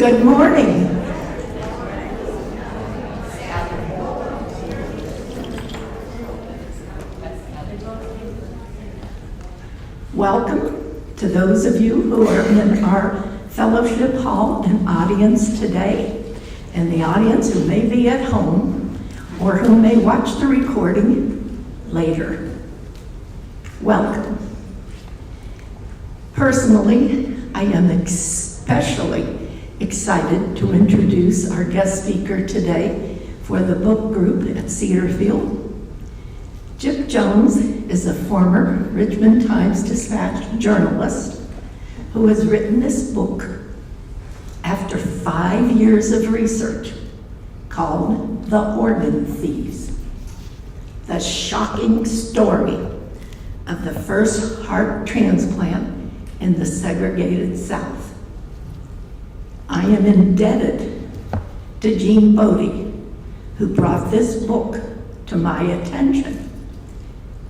Good morning. Welcome to those of you who are in our fellowship hall and audience today, and the audience who may be at home or who may watch the recording later. Welcome. Personally, I am especially excited to introduce our guest speaker today for the book group at Cedarfield. Chip Jones is a former Richmond Times-Dispatch journalist who has written this book after 5 years of research called The Organ Thieves, the shocking story of the first heart transplant in the segregated South. I am indebted to Jean Bodie, who brought this book to my attention.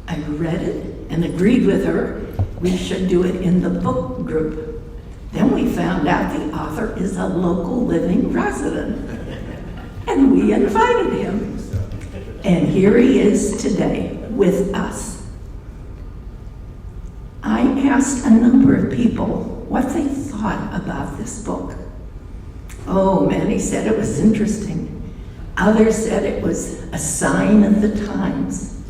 I read it and agreed with her we should do it in the book group. Then we found out the author is a local living resident, and we invited him. And here he is today with us. I asked a number of people what they thought about this book. Oh, many said it was interesting. Others said it was a sign of the times.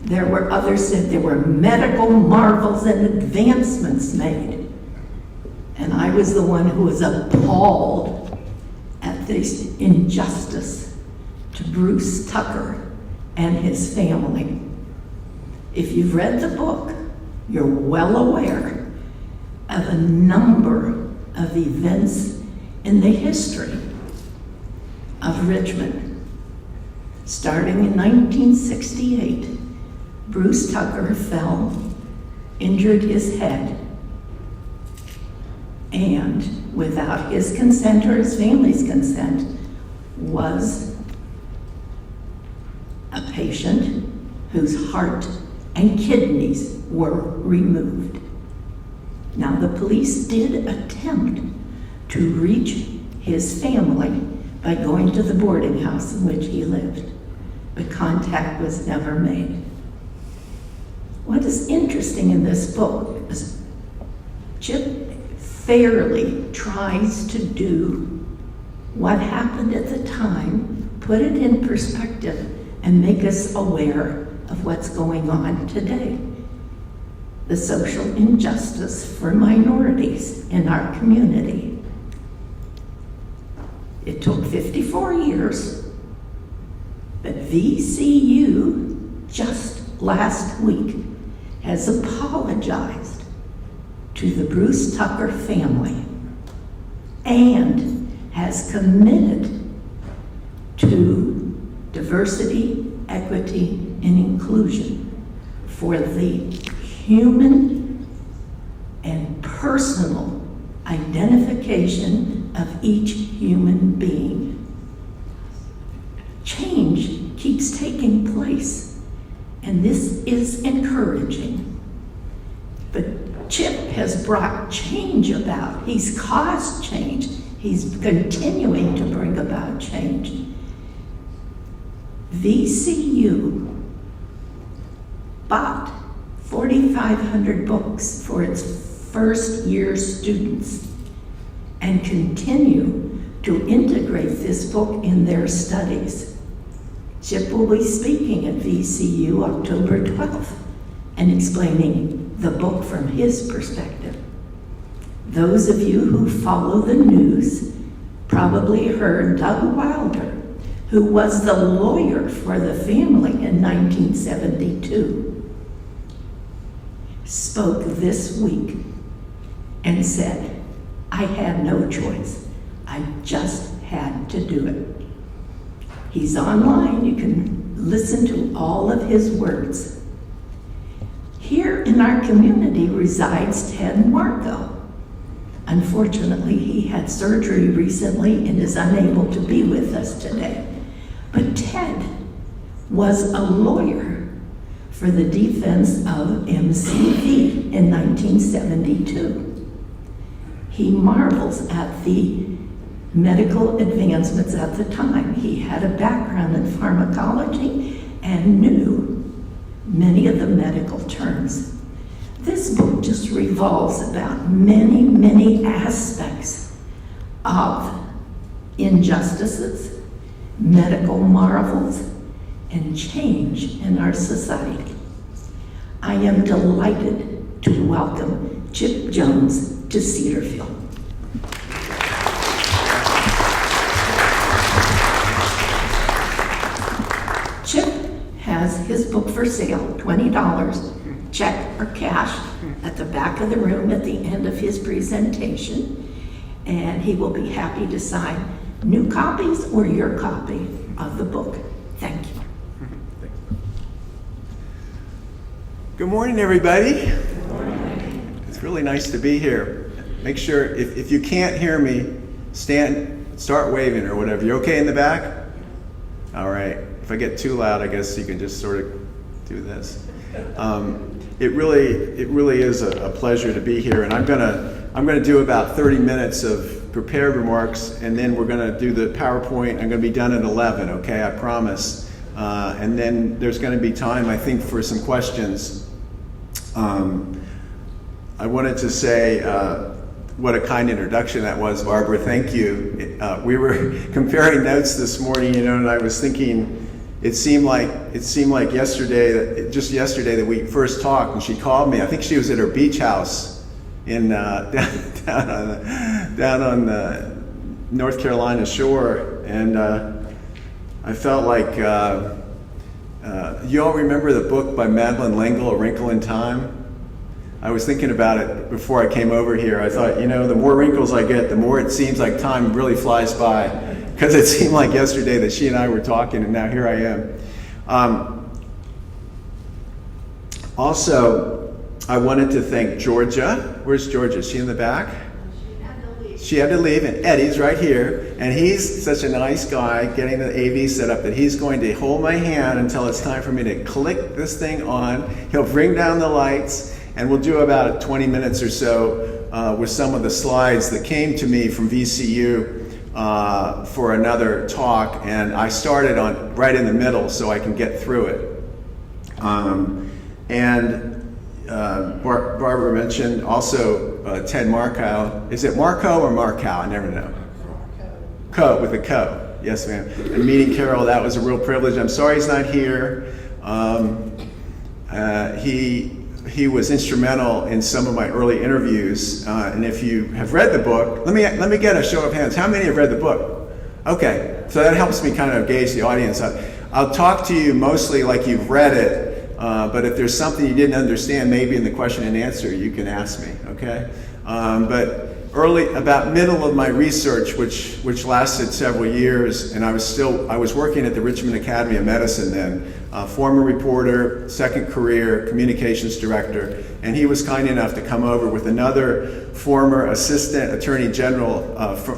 There were others said there were medical marvels and advancements made. And I was the one who was appalled at this injustice to Bruce Tucker and his family. If you've read the book, you're well aware of a number of events in the history of Richmond. Starting in 1968, Bruce Tucker fell, injured his head, and without his consent or his family's consent, was a patient whose heart and kidneys were removed. Now, the police did attempt to reach his family by going to the boarding house in which he lived, but contact was never made. What is interesting in this book is Chip fairly tries to do what happened at the time, put it in perspective, and make us aware of what's going on today. The social injustice for minorities in our community. It took 54 years, but VCU just last week has apologized to the Bruce Tucker family and has committed to diversity, equity, and inclusion for the human and personal identification of each human being. Change keeps taking place, and this is encouraging. But Chip has brought change about. He's caused change. He's continuing to bring about change. VCU bought 4,500 books for its first year students and continue to integrate this book in their studies. Chip will be speaking at VCU October 12th and explaining the book from his perspective. Those of you who follow the news probably heard Doug Wilder, who was the lawyer for the family in 1972, spoke this week and said, I had no choice. I just had to do it. He's online. You can listen to all of his words. Here in our community resides Ted Marco. Unfortunately, he had surgery recently and is unable to be with us today. But Ted was a lawyer for the defense of MCV in 1972. He marvels at the medical advancements at the time. He had a background in pharmacology and knew many of the medical terms. This book just revolves about many, many aspects of injustices, medical marvels, and change in our society. I am delighted to welcome Chip Jones to Cedarfield. Chip has his book for sale, $20, check or cash, at the back of the room at the end of his presentation, and he will be happy to sign new copies or your copy of the book. Thank you. Good morning, everybody. Good morning. It's really nice to be here. Make sure, if you can't hear me, start waving or whatever. You okay in the back? All right. If I get too loud, I guess you can just sort of do this. It really is a pleasure to be here, and I'm gonna do about 30 minutes of prepared remarks, and then we're gonna do the PowerPoint. I'm gonna be done at 11. Okay, I promise. And then there's going to be time, I think, for some questions. I wanted to say what a kind introduction that was, Barbara. Thank you. We were comparing notes this morning, and I was thinking it seemed like yesterday, just yesterday, that we first talked, and she called me. I think she was at her beach house in down on the North Carolina shore, and I felt like, you all remember the book by Madeleine L'Engle, A Wrinkle in Time? I was thinking about it before I came over here. I thought, the more wrinkles I get, the more it seems like time really flies by, because it seemed like yesterday that she and I were talking, and now here I am. Also, I wanted to thank Georgia. Where's Georgia? Is she in the back? She had to leave, and Eddie's right here, and he's such a nice guy getting the AV set up that he's going to hold my hand until it's time for me to click this thing on. He'll bring down the lights, and we'll do about 20 minutes or so with some of the slides that came to me from VCU for another talk, and I started on right in the middle so I can get through it. Barbara mentioned also Ted Markow. Is it Marco or Markow? I never know. Co, with a co. Yes, ma'am. And meeting Carol, that was a real privilege. I'm sorry he's not here. He was instrumental in some of my early interviews. And if you have read the book, let me get a show of hands. How many have read the book? Okay, so that helps me kind of gauge the audience. I'll talk to you mostly like you've read it. But if there's something you didn't understand, maybe in the question and answer, you can ask me, okay? But about middle of my research, which lasted several years, and I was working at the Richmond Academy of Medicine then, former reporter, second career, communications director, and he was kind enough to come over with another former assistant attorney general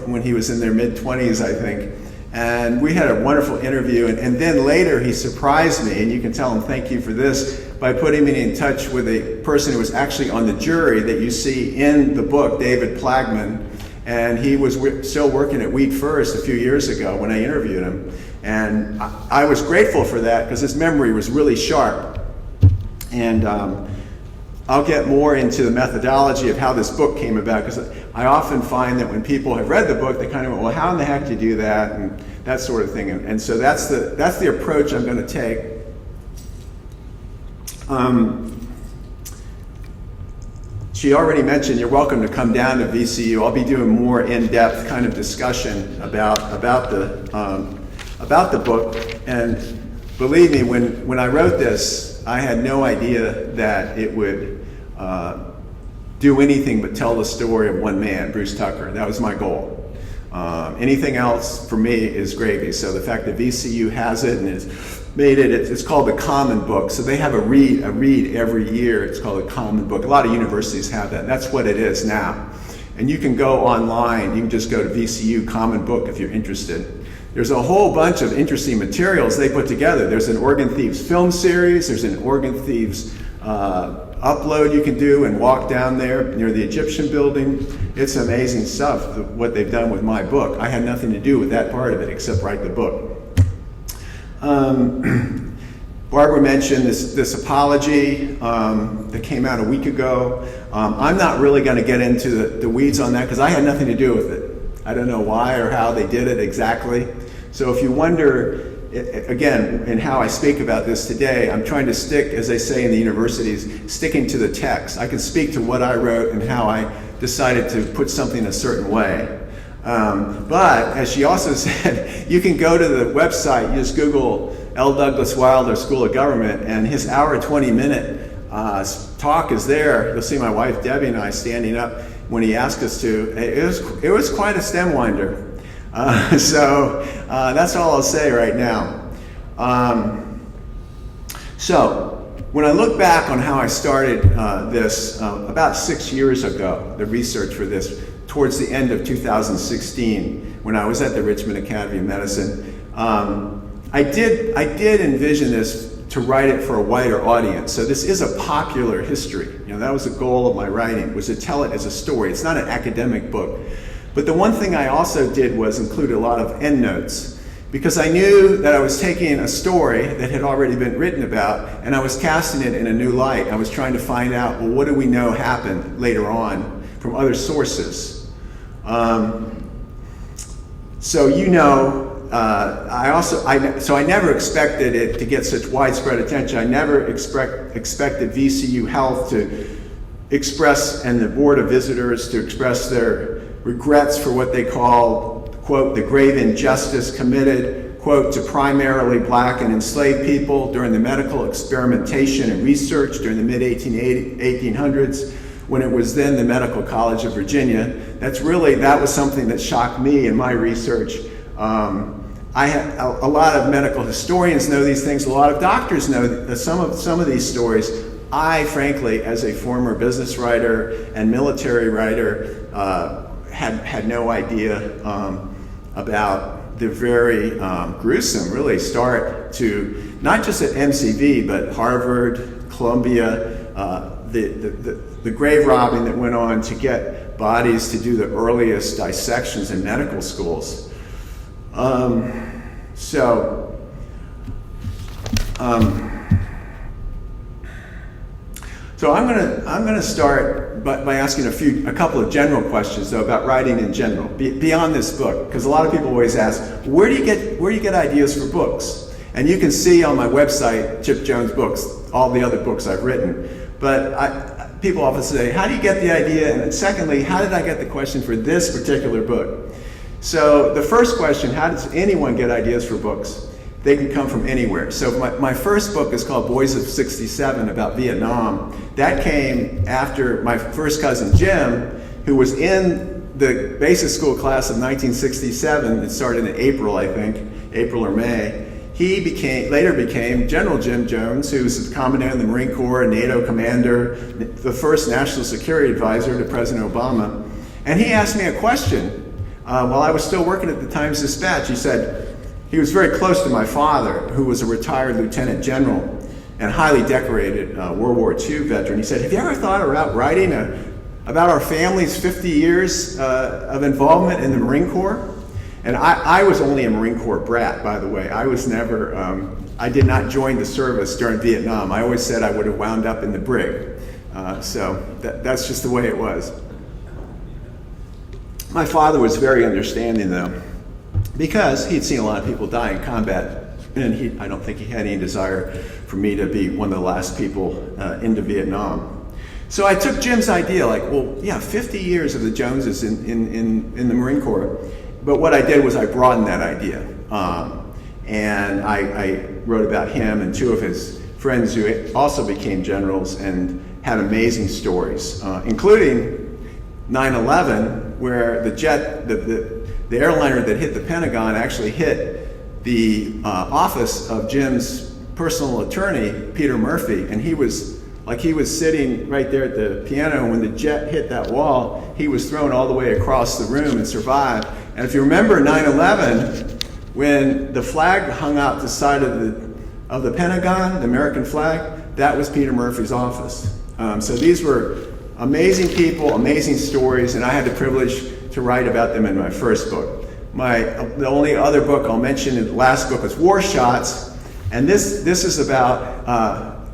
when he was in their mid-20s, I think. And we had a wonderful interview, and then later he surprised me, and you can tell him thank you for this, by putting me in touch with a person who was actually on the jury that you see in the book, David Plagman, and he was still working at Wheat First a few years ago when I interviewed him. And I was grateful for that because his memory was really sharp. And I'll get more into the methodology of how this book came about, because I often find that when people have read the book, they kind of go, well, how in the heck did you do that, and that sort of thing. And so that's the approach I'm going to take. She already mentioned you're welcome to come down to VCU. I'll be doing more in-depth kind of discussion about the book. And believe me, when I wrote this, I had no idea that it would do anything but tell the story of one man, Bruce Tucker. That was my goal. Anything else for me is gravy. So the fact that VCU has it and has made it, it's called the Common Book. So they have a read every year. It's called a Common Book. A lot of universities have that. That's what it is now. And you can go online. You can just go to VCU Common Book if you're interested. There's a whole bunch of interesting materials they put together. There's an Oregon Thieves film series. There's an Oregon Thieves upload you can do and walk down there near the Egyptian building. It's amazing stuff, what they've done with my book. I had nothing to do with that part of it except write the book. Barbara mentioned this apology that came out a week ago. I'm not really going to get into the weeds on that because I had nothing to do with it. I don't know why or how they did it exactly. So if you wonder, again, in how I speak about this today, I'm trying to stick, as they say in the universities, sticking to the text. I can speak to what I wrote and how I decided to put something a certain way. But, as she also said, you can go to the website, you just Google L. Douglas Wilder School of Government, and his hour 20-minute talk is there. You'll see my wife Debbie and I standing up when he asked us to. It was quite a stem winder. So that's all I'll say right now. So when I look back on how I started this about 6 years ago, the research for this, towards the end of 2016, when I was at the Richmond Academy of Medicine, I did envision this to write it for a wider audience. So this is a popular history. You know, that was the goal of my writing, was to tell it as a story. It's not an academic book. But the one thing I also did was include a lot of endnotes, because I knew that I was taking a story that had already been written about, and I was casting it in a new light. I was trying to find out, well, what do we know happened later on from other sources? So you know, I never expected it to get such widespread attention. I never expected VCU Health to express, and the Board of Visitors to express their regrets for what they call, quote, the grave injustice committed, quote, to primarily black and enslaved people during the medical experimentation and research during the mid-1800s, when it was then the Medical College of Virginia. That was something that shocked me in my research. A lot of medical historians know these things. A lot of doctors know some of these stories. I, frankly, as a former business writer and military writer, had no idea about the very gruesome, really, start to, not just at MCV, but Harvard, Columbia, the grave robbing that went on to get bodies to do the earliest dissections in medical schools. So I'm gonna start by asking a couple of general questions though about writing in general beyond this book, because a lot of people always ask, where do you get ideas for books? And you can see on my website, Chip Jones Books, all the other books I've written. But people often say, how do you get the idea? And secondly, how did I get the question for this particular book? So the first question, how does anyone get ideas for books? They can come from anywhere. So my first book is called Boys of 67, about Vietnam. That came after my first cousin Jim, who was in the basic school class of 1967. It started in April, I think, April or May. He later became General Jim Jones, who was the Commandant of the Marine Corps, a NATO commander, the first National Security Advisor to President Obama. And he asked me a question while I was still working at the Times-Dispatch. He said, he was very close to my father, who was a retired lieutenant general and highly decorated World War II veteran. He said, have you ever thought about writing about our family's 50 years of involvement in the Marine Corps? And I was only a Marine Corps brat, by the way. I was never, I did not join the service during Vietnam. I always said I would have wound up in the brig. So that's just the way it was. My father was very understanding, though, because he'd seen a lot of people die in combat, and I don't think he had any desire for me to be one of the last people into Vietnam. So I took Jim's idea, like, well, yeah, 50 years of the Joneses in the Marine Corps. But what I did was I broadened that idea. And I wrote about him and two of his friends who also became generals and had amazing stories, including 9/11, where the airliner that hit the Pentagon actually hit the office of Jim's personal attorney, Peter Murphy, and he was sitting right there at the piano, and when the jet hit that wall, he was thrown all the way across the room and survived. And if you remember 9/11, when the flag hung out the side of the Pentagon, the American flag, that was Peter Murphy's office. So these were amazing people, amazing stories, and I had the privilege to write about them in my first book. The only other book I'll mention in the last book was War Shots, and this is about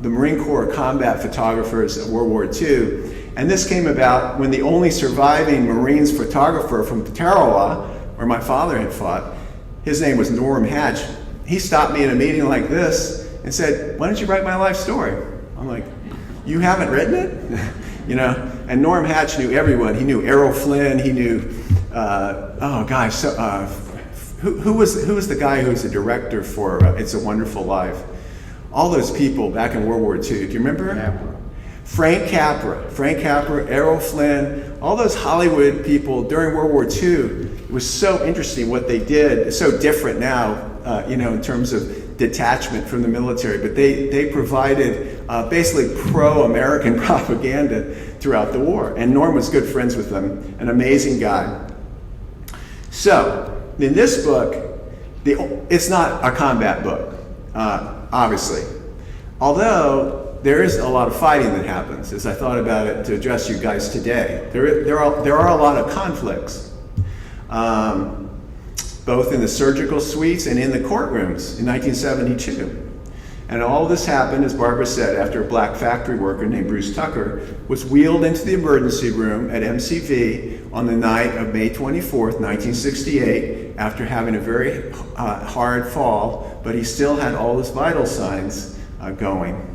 the Marine Corps combat photographers of World War II. And this came about when the only surviving Marines photographer from Tarawa, where my father had fought, his name was Norm Hatch. He stopped me in a meeting like this and said, "Why don't you write my life story?" I'm like, "You haven't written it?" You know, and Norm Hatch knew everyone. He knew Errol Flynn. He knew, who was the guy who was the director for It's a Wonderful Life? All those people back in World War II. Do you remember? Frank Capra, Errol Flynn, all those Hollywood people during World War II. It was so interesting what they did. It's so different now, in terms of detachment from the military, but they provided basically pro-American propaganda throughout the war. And Norm was good friends with them, an amazing guy. So, in this book, it's not a combat book, obviously. Although, there is a lot of fighting that happens, as I thought about it to address you guys today. There are a lot of conflicts, both in the surgical suites and in the courtrooms in 1972. And all this happened, as Barbara said, after a black factory worker named Bruce Tucker was wheeled into the emergency room at MCV on the night of May 24th, 1968, after having a very hard fall, but he still had all his vital signs going.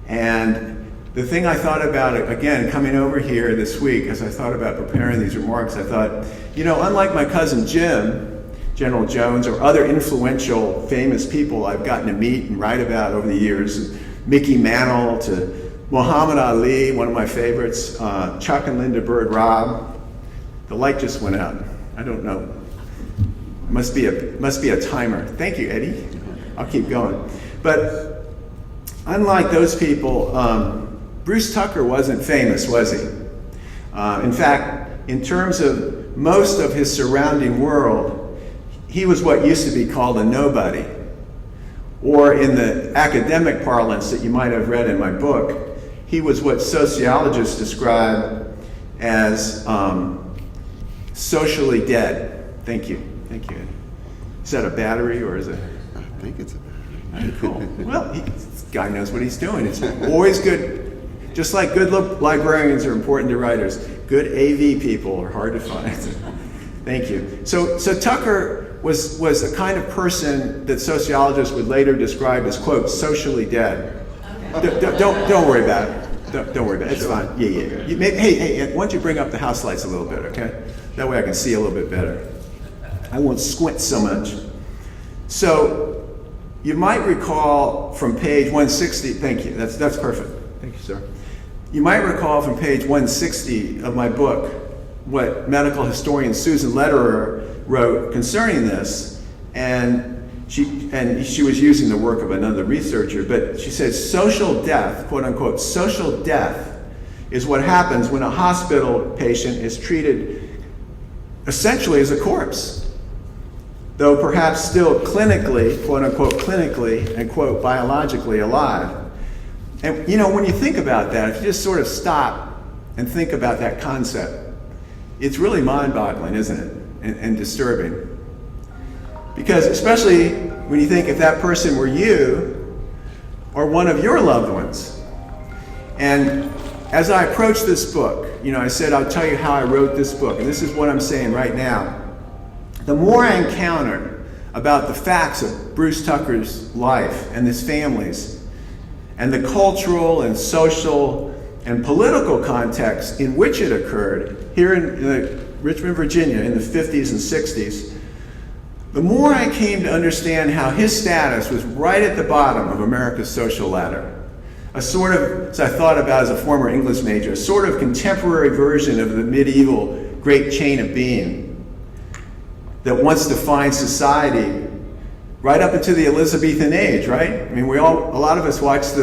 And the thing I thought about, again, coming over here this week, as I thought about preparing these remarks, I thought, unlike my cousin Jim, General Jones, or other influential, famous people I've gotten to meet and write about over the years, Mickey Mantle to Muhammad Ali, one of my favorites, Chuck and Linda Bird Robb. The light just went out. I don't know. Must be a timer. Thank you, Eddie. I'll keep going. But unlike those people, Bruce Tucker wasn't famous, was he? In fact, in terms of most of his surrounding world, he was what used to be called a nobody. Or in the academic parlance that you might have read in my book, he was what sociologists describe as socially dead. Thank you. Thank you. Is that a battery or is it? I think it's a battery. Cool. Well, this guy knows what he's doing. It's always good. Just like good librarians are important to writers, good AV people are hard to find. Thank you. So Tucker was a kind of person that sociologists would later describe as, quote, socially dead. Okay. Don't worry about it. Don't worry about it. It's fine. Yeah. Hey, why don't you bring up the house lights a little bit, okay? That way I can see a little bit better. I won't squint so much. So you might recall from page 160, thank you, that's perfect. Thank you, sir. You might recall from page 160 of my book what medical historian Susan Lederer wrote concerning this, and she was using the work of another researcher, but she said social death, quote unquote, social death is what happens when a hospital patient is treated essentially as a corpse, though perhaps still clinically, quote unquote, clinically, and quote, biologically alive. And when you think about that, if you just sort of stop and think about that concept, it's really mind-boggling, isn't it? And disturbing. Because especially when you think if that person were you or one of your loved ones. And as I approached this book, I said I'll tell you how I wrote this book, and this is what I'm saying right now. The more I encountered about the facts of Bruce Tucker's life and his family's, and the cultural and social and political context in which it occurred here in Richmond, Virginia in the 50s and 60s, the more I came to understand how his status was right at the bottom of America's social ladder. A sort of, as I thought about as a former English major, a sort of contemporary version of the medieval great chain of being that once defined society right up into the Elizabethan age, right? I mean, a lot of us watched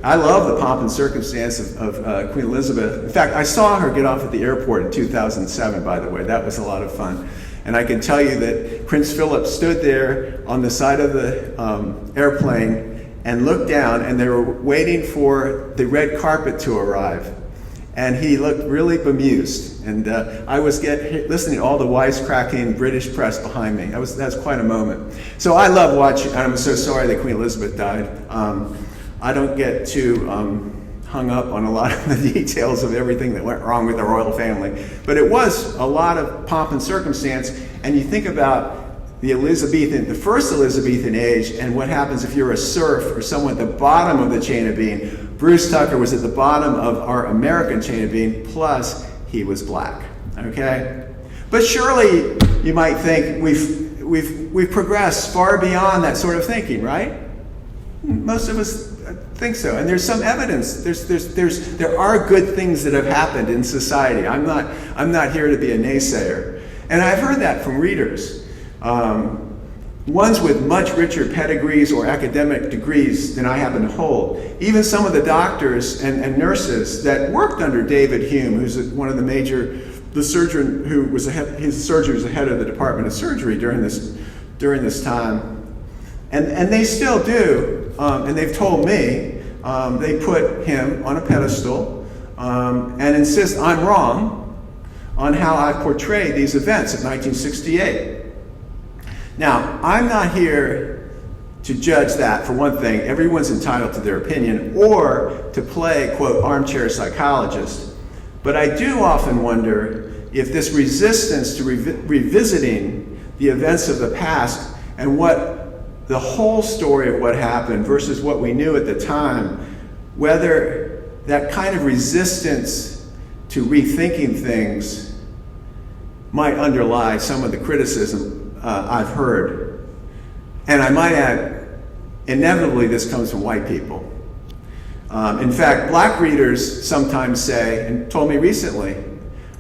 I love the pomp and circumstance of Queen Elizabeth. In fact, I saw her get off at the airport in 2007, by the way. That was a lot of fun. And I can tell you that Prince Philip stood there on the side of the airplane and looked down, and they were waiting for the red carpet to arrive. And he looked really bemused. And I was listening to all the wisecracking British press behind me. That was quite a moment. So I love watching, and I'm so sorry that Queen Elizabeth died. I don't get too hung up on a lot of the details of everything that went wrong with the royal family. But it was a lot of pomp and circumstance. And you think about the first Elizabethan age, and what happens if you're a serf or someone at the bottom of the chain of being. Bruce Tucker was at the bottom of our American chain of being, plus he was black, okay? But surely you might think we've progressed far beyond that sort of thinking, right? Most of us think so, and there's some evidence. There are good things that have happened in society. I'm not here to be a naysayer, and I've heard that from readers. Ones with much richer pedigrees or academic degrees than I happen to hold. Even some of the doctors and nurses that worked under David Hume, who's one of the surgeon who was his surgery was the head of the Department of Surgery during this time, and they still do, and they've told me they put him on a pedestal and insist I'm wrong on how I portrayed these events of 1968. Now, I'm not here to judge that, for one thing. Everyone's entitled to their opinion, or to play, quote, armchair psychologist. But I do often wonder if this resistance to revisiting the events of the past and what the whole story of what happened versus what we knew at the time, whether that kind of resistance to rethinking things might underlie some of the criticism I've heard. And I might add, inevitably this comes from white people. In fact, black readers sometimes say, and told me recently,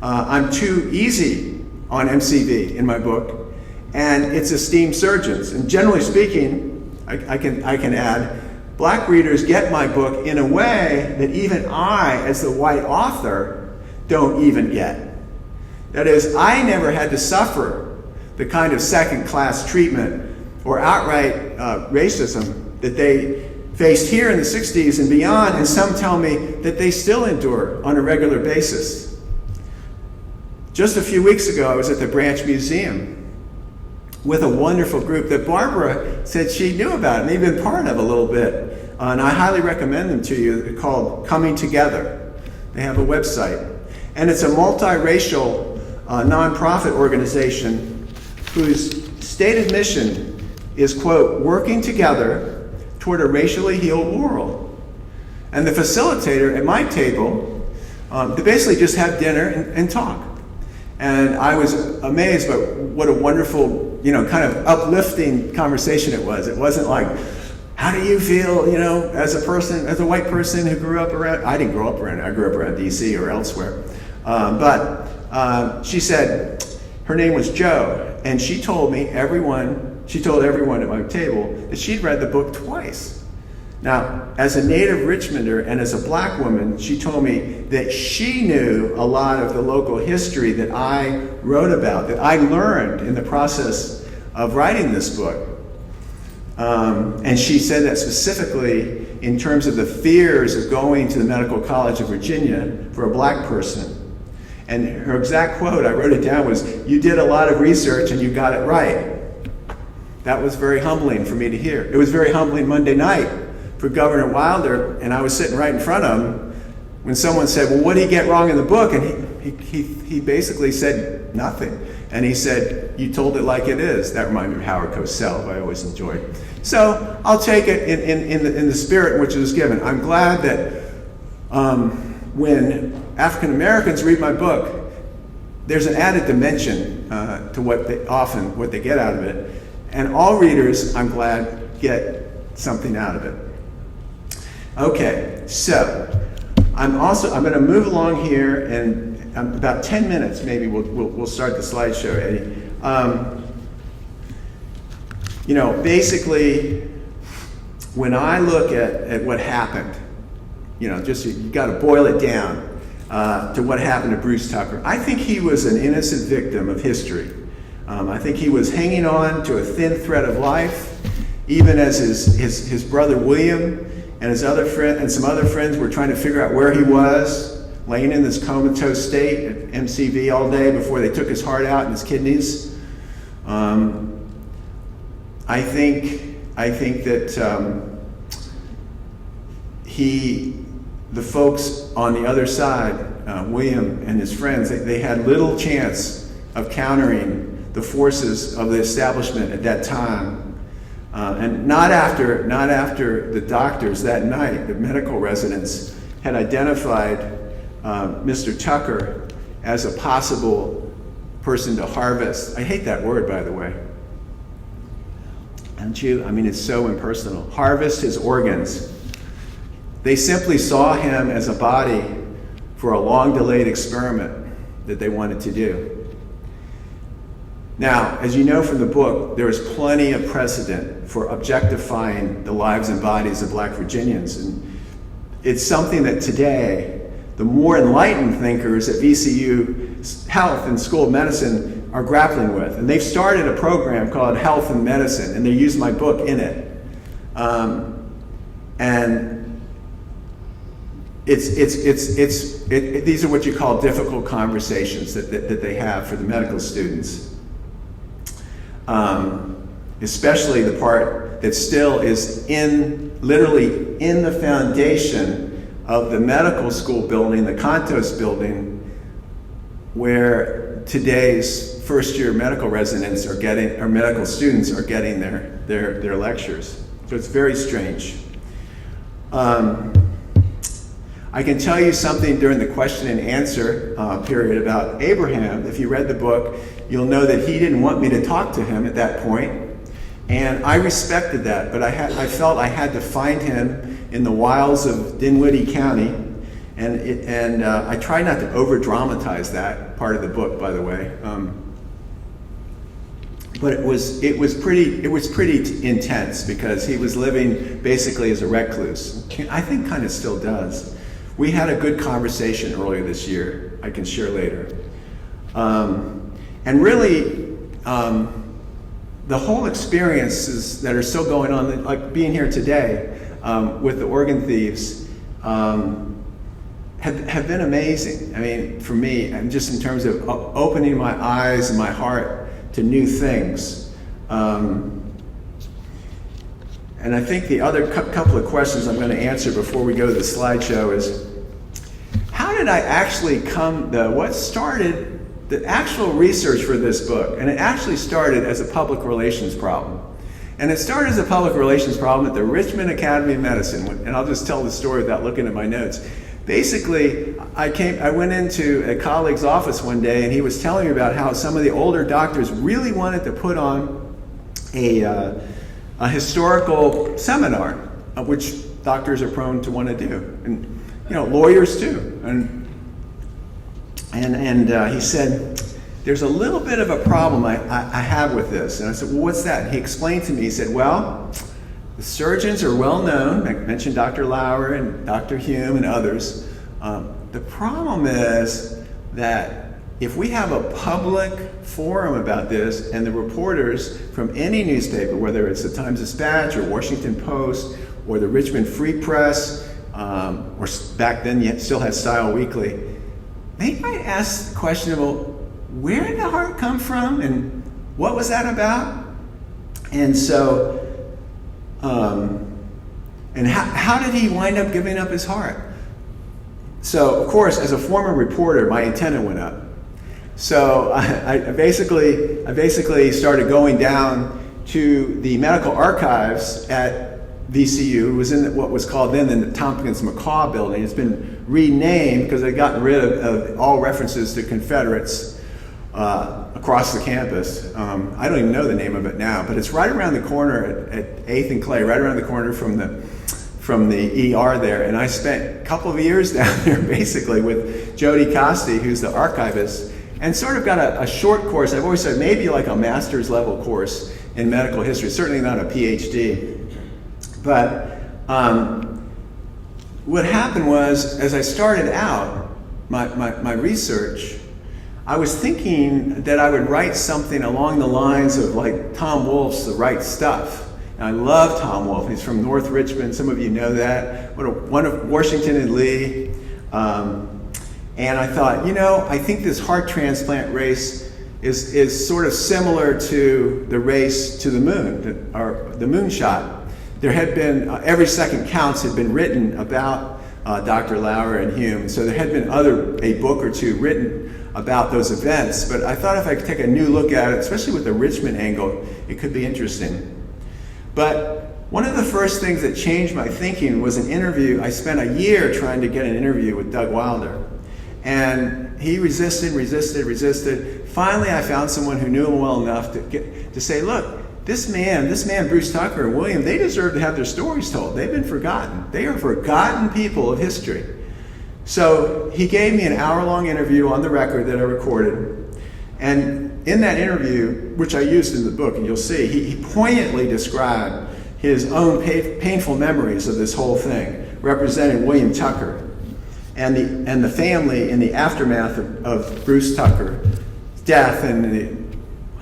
I'm too easy on MCV in my book, and it's esteemed surgeons. And generally speaking, I can add, black readers get my book in a way that even I, as the white author, don't even get. That is, I never had to suffer the kind of second-class treatment or outright racism that they faced here in the 60s and beyond, and some tell me that they still endure on a regular basis. Just a few weeks ago, I was at the Branch Museum with a wonderful group that Barbara said she knew about and even been part of a little bit. And I highly recommend them to you. They're called Coming Together. They have a website. And it's a multiracial nonprofit organization whose stated mission is, quote, working together toward a racially healed world. And the facilitator at my table, they basically just have dinner and talk. And I was amazed by what a wonderful, kind of uplifting conversation it was. It wasn't like, how do you feel, as a white person who grew up around, I didn't grow up around, I grew up around DC or elsewhere. But she said, her name was Jo, and she told everyone at my table that she'd read the book twice. Now, as a native Richmonder and as a black woman, she told me that she knew a lot of the local history that I wrote about, that I learned in the process of writing this book. And she said that specifically in terms of the fears of going to the Medical College of Virginia for a black person. And her exact quote, I wrote it down, was, "You did a lot of research and you got it right." That was very humbling for me to hear. It was very humbling Monday night for Governor Wilder, and I was sitting right in front of him when someone said, "Well, what did he get wrong in the book?" And he basically said nothing. And he said, "You told it like it is." That reminded me of Howard Cosell, who I always enjoyed. So I'll take it in the spirit in which it was given. I'm glad that when African Americans read my book, there's an added dimension to what they get out of it. And all readers, I'm glad, get something out of it. Okay, so I'm going to move along here, and about 10 minutes maybe we'll start the slideshow, Eddie. Basically, when I look at what happened, just you got to boil it down to what happened to Bruce Tucker. I think he was an innocent victim of history. I think he was hanging on to a thin thread of life, even as his brother William and his other friend and some other friends were trying to figure out where he was, laying in this comatose state at MCV all day before they took his heart out and his kidneys. I think that the folks on the other side, William and his friends, they had little chance of countering the forces of the establishment at that time. And not after the doctors that night, the medical residents, had identified Mr. Tucker as a possible person to harvest. I hate that word, by the way. Don't you? I mean, it's so impersonal. Harvest his organs. They simply saw him as a body for a long-delayed experiment that they wanted to do. Now, as you know from the book, there is plenty of precedent for objectifying the lives and bodies of Black Virginians. And it's something that today, the more enlightened thinkers at VCU Health and School of Medicine are grappling with. And they've started a program called Health and Medicine, and they use my book in it. And these are what you call difficult conversations that they have for the medical students. Especially the part that still is literally in the foundation of the medical school building, the Contos building, where today's first-year medical residents are getting, or medical students are getting their lectures. So it's very strange. I can tell you something during the question and answer period about Abraham. If you read the book, you'll know that he didn't want me to talk to him at that point. And I respected that, but I felt I had to find him in the wilds of Dinwiddie County. And I try not to over-dramatize that part of the book, by the way. But it was pretty intense because he was living basically as a recluse. I think kind of still does. We had a good conversation earlier this year, I can share later. And really, the whole experiences that are still going on, like being here today with the organ thieves, have been amazing. I mean, for me, and just in terms of opening my eyes and my heart to new things. And I think the other couple of questions I'm going to answer before we go to the slideshow is, how did I actually what started the actual research for this book? And it actually started as a public relations problem. And it started as a public relations problem at the Richmond Academy of Medicine. And I'll just tell the story without looking at my notes. Basically, I went into a colleague's office one day and he was telling me about how some of the older doctors really wanted to put on a historical seminar, which doctors are prone to want to do, and lawyers too. And he said, "There's a little bit of a problem I have with this." And I said, "Well, what's that?" And he explained to me. He said, "Well, the surgeons are well known. I mentioned Dr. Lauer and Dr. Hume and others. The problem is that if we have a public forum about this and the reporters from any newspaper, whether it's the Times-Dispatch or Washington Post or the Richmond Free Press, or back then you still had Style Weekly, they might ask the question, well, where did the heart come from and what was that about? And so, and how did he wind up giving up his heart?" So, of course, as a former reporter, my antenna went up. So I basically started going down to the medical archives at VCU. It was in what was called then the Tompkins-McCaw building. It's been renamed because they'd gotten rid of all references to Confederates across the campus. I don't even know the name of it now, but it's right around the corner at 8th and Clay, right around the corner from the ER there. And I spent a couple of years down there basically with Jody Costi, who's the archivist, and sort of got a short course. I've always said maybe like a master's level course in medical history, certainly not a PhD. But what happened was, as I started out my research, I was thinking that I would write something along the lines of like Tom Wolfe's The Right Stuff. And I love Tom Wolfe. He's from North Richmond. Some of you know that. One of Washington and Lee. And I thought, I think this heart transplant race is sort of similar to the race to the moon, or the moonshot. There had been, every second counts had been written about Dr. Lauer and Hume. So there had been a book or two written about those events. But I thought if I could take a new look at it, especially with the Richmond angle, it could be interesting. But one of the first things that changed my thinking was an interview. I spent a year trying to get an interview with Doug Wilder. And he resisted. Finally, I found someone who knew him well enough to say, look, this man, Bruce Tucker and William, they deserve to have their stories told. They've been forgotten. They are forgotten people of history. So he gave me an hour-long interview on the record that I recorded. And in that interview, which I used in the book, and you'll see, he poignantly described his own painful memories of this whole thing, representing William Tucker and the family in the aftermath of Bruce Tucker's death and the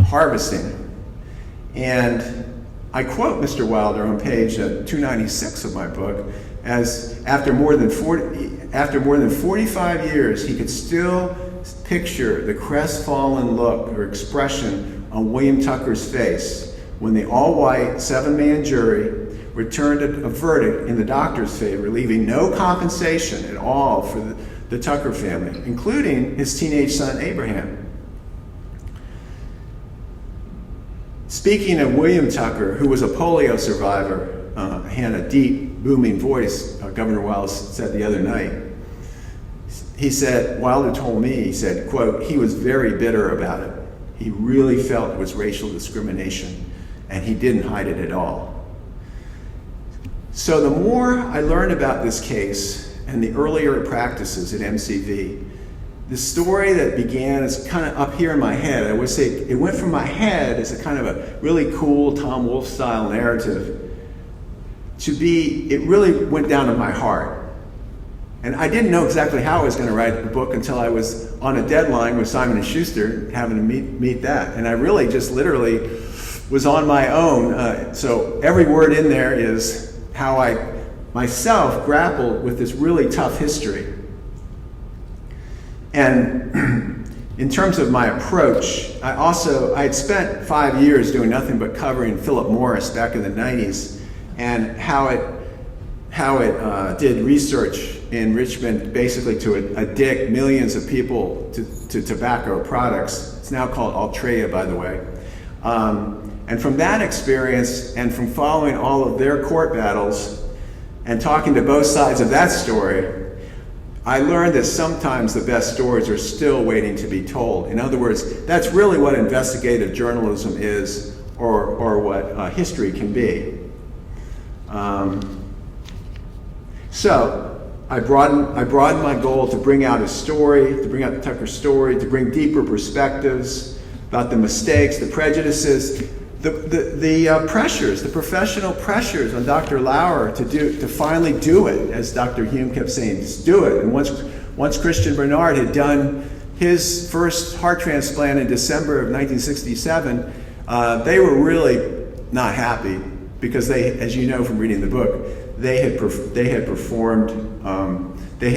harvesting. And I quote Mr. Wilder on page 296 of my book as after more than 45 years, he could still picture the crestfallen look or expression on William Tucker's face when the all-white 7-man jury returned a verdict in the doctor's favor, leaving no compensation at all for the Tucker family, including his teenage son, Abraham. Speaking of William Tucker, who was a polio survivor, he had a deep, booming voice, Governor Wiles said the other night. He said, Wilder told me, he said, quote, he was very bitter about it. He really felt it was racial discrimination, and he didn't hide it at all. So the more I learned about this case and the earlier practices at MCV, the story that began is kind of up here in my head. I would say it went from my head as a kind of a really cool Tom Wolfe style narrative it really went down to my heart. And I didn't know exactly how I was going to write the book until I was on a deadline with Simon & Schuster, having to meet that. And I really just literally was on my own. So every word in there is how I myself grappled with this really tough history. And in terms of my approach, I had spent 5 years doing nothing but covering Philip Morris back in the 90s and how it did research in Richmond basically to addict millions of people to tobacco products. It's now called Altria, by the way. And from that experience and from following all of their court battles and talking to both sides of that story, I learned that sometimes the best stories are still waiting to be told. In other words, that's really what investigative journalism is, or what history can be. So I broadened my goal to bring out his story, to bring out the Tucker story, to bring deeper perspectives about the mistakes, the prejudices, the pressures, the professional pressures on Dr. Lauer to finally do it, as Dr. Hume kept saying, just do it. And once Christian Barnard had done his first heart transplant in December of 1967, they were really not happy because they, as you know from reading the book, they had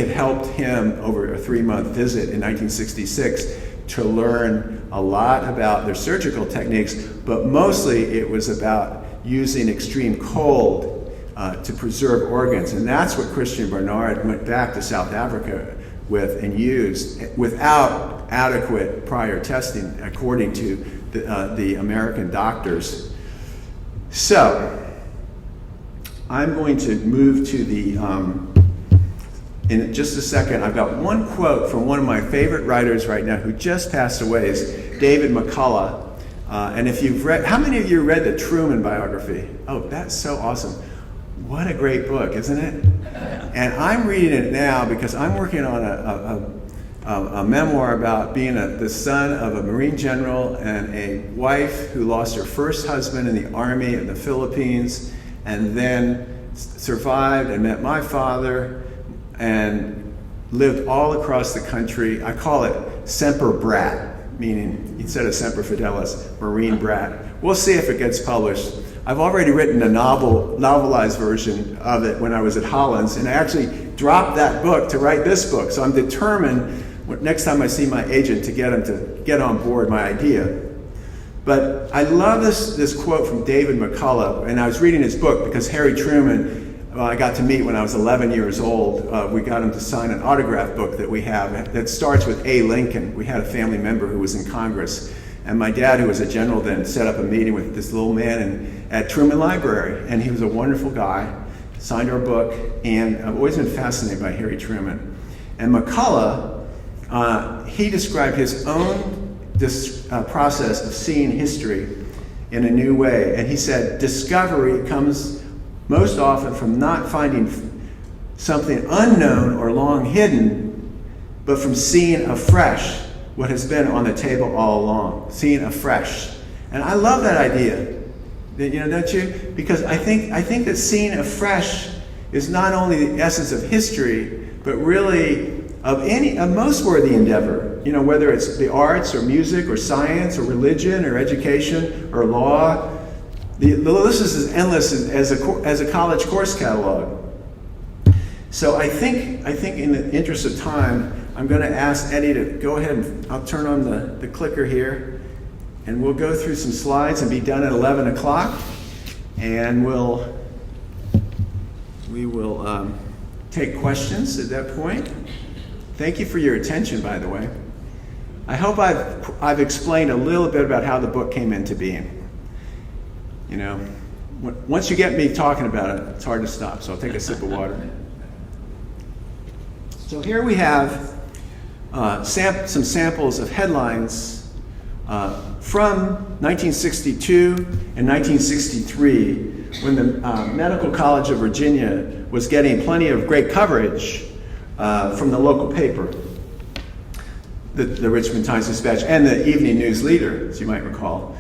helped him over a 3-month visit in 1966 to learn a lot about their surgical techniques, but mostly it was about using extreme cold to preserve organs. And that's what Christian Barnard went back to South Africa with and used without adequate prior testing, according to the American doctors. So I'm going to move to in just a second. I've got one quote from one of my favorite writers right now who just passed away, is David McCullough. And if you've read, how many of you read the Truman biography? Oh, that's so awesome. What a great book, isn't it? And I'm reading it now because I'm working on a memoir about being the son of a Marine general and a wife who lost her first husband in the Army in the Philippines, and then survived and met my father and lived all across the country. I call it Semper Brat, meaning instead of Semper Fidelis, Marine Brat. We'll see if it gets published. I've already written a novelized version of it when I was at Hollins, and I actually dropped that book to write this book. So I'm determined next time I see my agent to get him to get on board my idea. But I love this quote from David McCullough, and I was reading his book because Harry Truman, I got to meet when I was 11 years old. We got him to sign an autograph book that we have that starts with A. Lincoln. We had a family member who was in Congress, and my dad, who was a general then, set up a meeting with this little man at Truman Library, and he was a wonderful guy, signed our book, and I've always been fascinated by Harry Truman. And McCullough, he described his own process of seeing history in a new way. And he said, discovery comes most often from not finding something unknown or long hidden, but from seeing afresh what has been on the table all along, seeing afresh. And I love that idea, don't you? Because I think that seeing afresh is not only the essence of history, but really of most worthy endeavor, whether it's the arts or music or science or religion or education or law. The list is as endless as a college course catalog. So I think in the interest of time, I'm going to ask Eddie to go ahead and I'll turn on the clicker here, and we'll go through some slides and be done at 11 o'clock, and we will take questions at that point. Thank you for your attention, by the way. I hope I've explained a little bit about how the book came into being. Once you get me talking about it, it's hard to stop, so I'll take a sip of water. So here we have some samples of headlines from 1962 and 1963, when the Medical College of Virginia was getting plenty of great coverage from the local paper, the Richmond Times-Dispatch, and the Evening News Leader, as you might recall.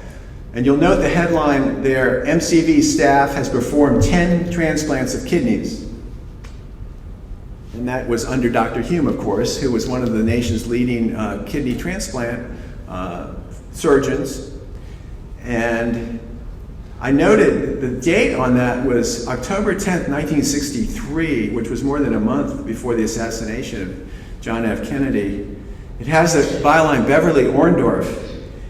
And you'll note the headline there, MCV staff has performed 10 transplants of kidneys. And that was under Dr. Hume, of course, who was one of the nation's leading kidney transplant surgeons. And I noted the date on that was October 10th, 1963, which was more than a month before the assassination of John F. Kennedy. It has a byline, Beverly Orndorff.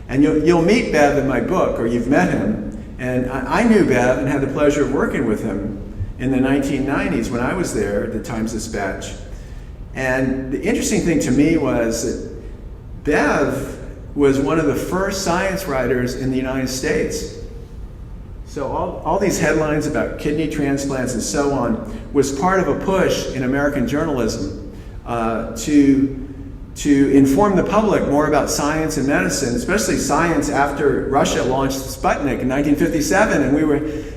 And you'll meet Bev in my book, or you've met him. And I knew Bev and had the pleasure of working with him in the 1990s when I was there at the Times-Dispatch. And the interesting thing to me was that Bev was one of the first science writers in the United States. So all these headlines about kidney transplants and so on was part of a push in American journalism to inform the public more about science and medicine, especially science after Russia launched Sputnik in 1957, and we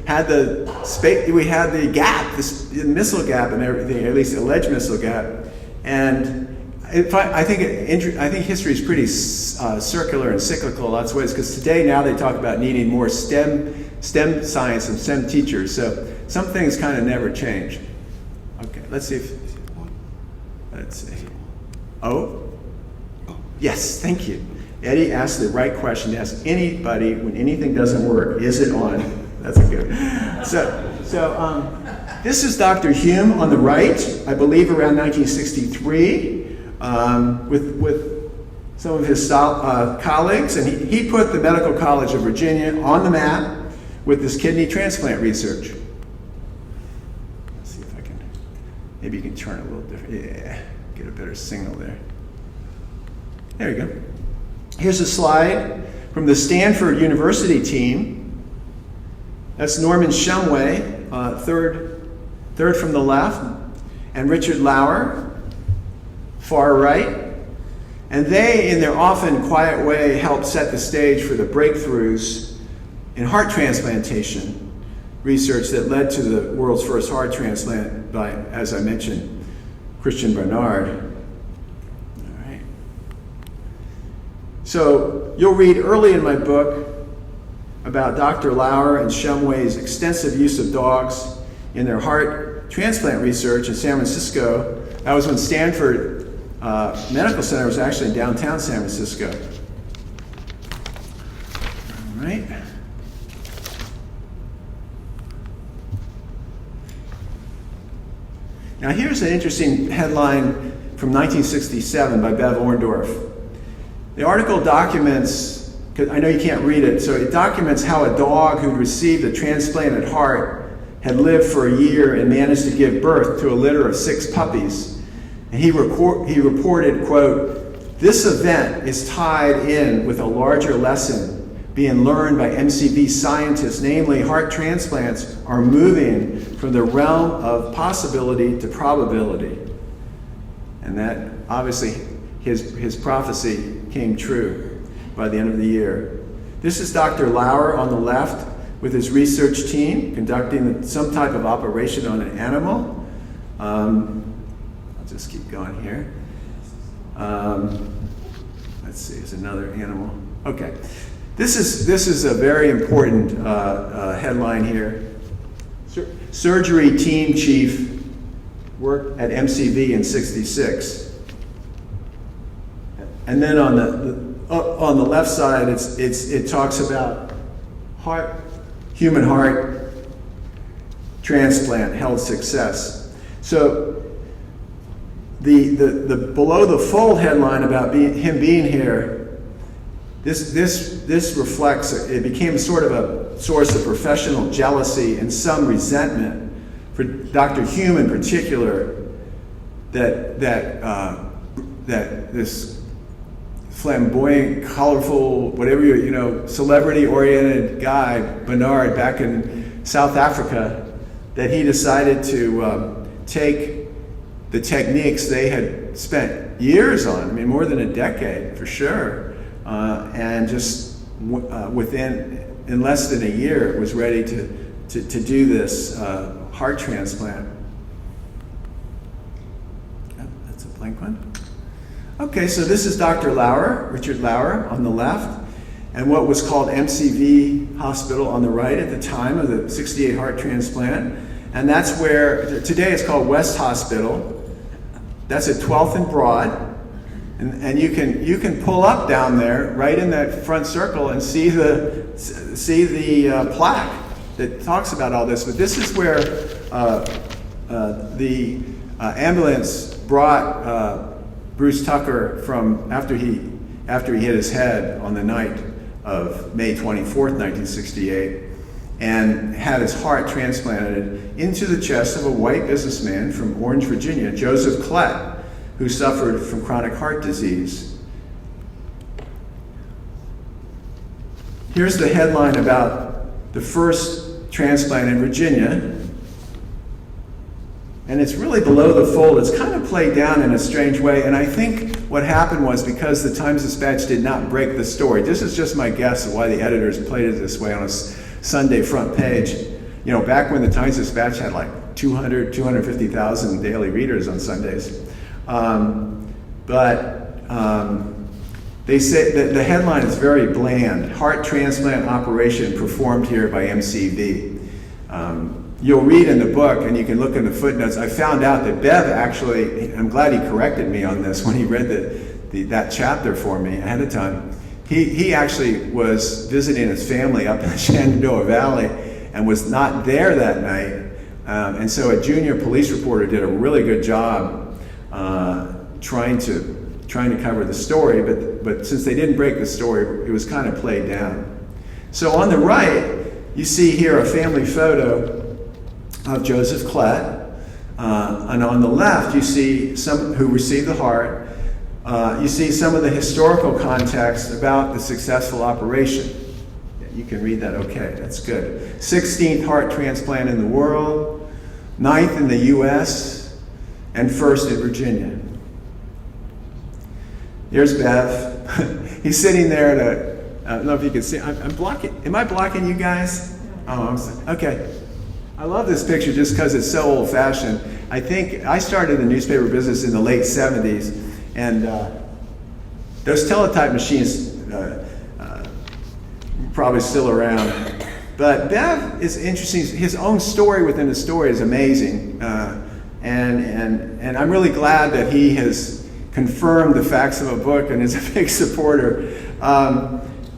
had the gap, the missile gap and everything, at least the alleged missile gap. And I think history is pretty circular and cyclical in lots of ways, because today now they talk about needing more STEM science and STEM teachers. So some things kind of never change. Okay, let's see. Oh, yes, thank you. Eddie asked the right question. He asked anybody when anything doesn't work, is it on? That's a good. So this is Dr. Hume on the right, I believe around 1963, with some of his colleagues, and he put the Medical College of Virginia on the map with this kidney transplant research. Let's see if I can, maybe you can turn it a little different. Yeah, get a better signal there. There you go. Here's a slide from the Stanford University team. That's Norman Shumway, third from the left, and Richard Lauer, far right. And they, in their often quiet way, helped set the stage for the breakthroughs in heart transplantation research that led to the world's first heart transplant by, as I mentioned, Christian Barnard. So you'll read early in my book about Dr. Lauer and Shumway's extensive use of dogs in their heart transplant research in San Francisco. That was when Stanford Medical Center was actually in downtown San Francisco. All right. Now here's an interesting headline from 1967 by Bev Orndorff. The article documents, because I know you can't read it, so it documents how a dog who'd received a transplanted heart had lived for a year and managed to give birth to a litter of 6 puppies. And he reported, quote, "This event is tied in with a larger lesson being learned by MCV scientists, namely heart transplants are moving from the realm of possibility to probability." And that, obviously, his prophecy came true by the end of the year. This is Dr. Lauer on the left with his research team conducting some type of operation on an animal. I'll just keep going here. Let's see, there's another animal. Okay. This is a very important headline here. Surgery team chief worked at MCV in '66. And then on the left side, it talks about human heart transplant held success. So the below the fold headline about him being here, this reflects, it became sort of a source of professional jealousy and some resentment for Dr. Hume in particular, that this flamboyant, colorful, whatever, celebrity-oriented guy, Bernard, back in South Africa, that he decided to take the techniques they had spent years on, I mean, more than a decade for sure, and just in less than a year was ready to do this heart transplant. Oh, that's a blank one. Okay, so this is Dr. Lauer, Richard Lauer on the left, and what was called MCV Hospital on the right at the time of the '68 heart transplant. And that's where, today it's called West Hospital. That's at 12th and Broad. And you can pull up down there, right in that front circle, and see the plaque that talks about all this. But this is where the ambulance brought Bruce Tucker from after he hit his head on the night of May 24th, 1968, and had his heart transplanted into the chest of a white businessman from Orange, Virginia, Joseph Klett, who suffered from chronic heart disease. Here's the headline about the first transplant in Virginia. And it's really below the fold. It's kind of played down in a strange way. And I think what happened was because the Times-Dispatch did not break the story. This is just my guess of why the editors played it this way on a Sunday front page. You know, back when the Times-Dispatch had like 250,000 daily readers on Sundays. They say that the headline is very bland. Heart transplant operation performed here by MCV. You'll read in the book, and you can look in the footnotes, I found out that Bev actually, I'm glad he corrected me on this when he read that chapter for me ahead of time. He actually was visiting his family up in the Shenandoah Valley and was not there that night. And so a junior police reporter did a really good job trying to cover the story, but since they didn't break the story, it was kind of played down. So on the right, you see here a family photo of Joseph Klett, and on the left you see some who received the heart. You see some of the historical context about the successful operation. You can read that, okay, that's good. 16th heart transplant in the world, 9th in the US, and 1st in Virginia. Here's Bev. He's sitting there I don't know if you can see, I'm blocking, am I blocking you guys? Oh, I'm sorry. Okay. I love this picture just because it's so old-fashioned. I think I started the newspaper business in the late 70s, and those teletype machines probably still around. But Bev is interesting. His own story within the story is amazing, and I'm really glad that he has confirmed the facts of a book and is a big supporter.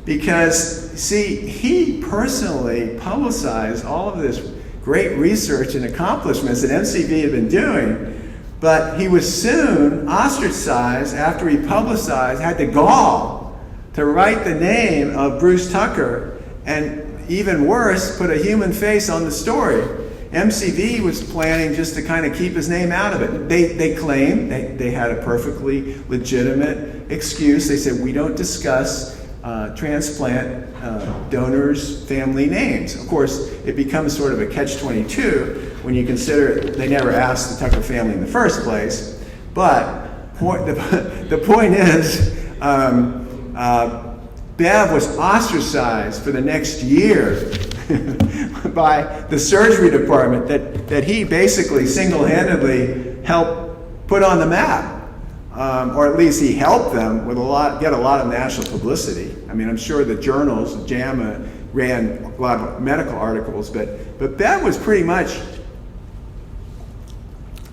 because, see, he personally publicized all of this great research and accomplishments that MCV had been doing, but he was soon ostracized after he publicized, had the gall to write the name of Bruce Tucker, and even worse, put a human face on the story. MCV was planning just to kind of keep his name out of it. They claimed they had a perfectly legitimate excuse. They said, we don't discuss transplant donors' family names. Of course, it becomes sort of a catch-22 when you consider they never asked the Tucker family in the first place. But the point is, Bev was ostracized for the next year by the surgery department that he basically single-handedly helped put on the map. Or at least he helped them with get a lot of national publicity. I mean, I'm sure the journals, JAMA, ran a lot of medical articles, but Bev was pretty much,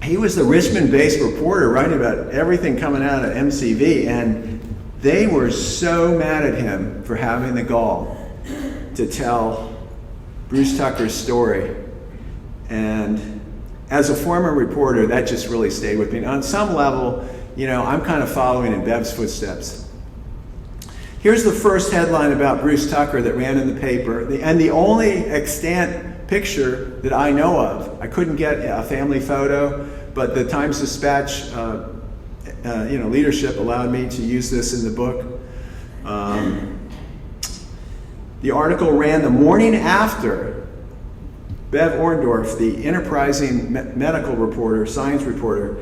he was the Richmond-based reporter writing about everything coming out of MCV, and they were so mad at him for having the gall to tell Bruce Tucker's story. And as a former reporter, that just really stayed with me. And on some level, you know, I'm kind of following in Bev's footsteps. Here's the first headline about Bruce Tucker that ran in the paper, and the only extant picture that I know of. I couldn't get a family photo, but the Times-Dispatch leadership allowed me to use this in the book. The article ran the morning after Bev Orndorff, the enterprising medical reporter, science reporter,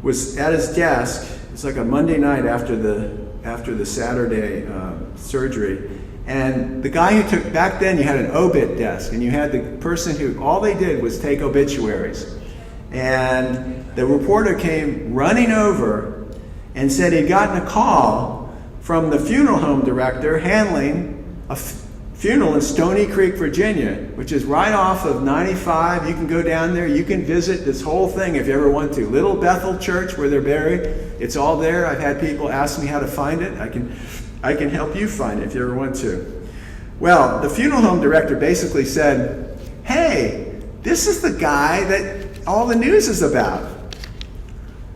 was at his desk. It's like a Monday night after the Saturday surgery. And the guy who took, back then you had an obit desk, and you had the person who, all they did was take obituaries. And the reporter came running over and said he'd gotten a call from the funeral home director handling a funeral in Stony Creek, Virginia, which is right off of 95. You can go down there. You can visit this whole thing if you ever want to. Little Bethel Church where they're buried. It's all there. I've had people ask me how to find it. I can help you find it if you ever want to. Well, the funeral home director basically said, hey, this is the guy that all the news is about.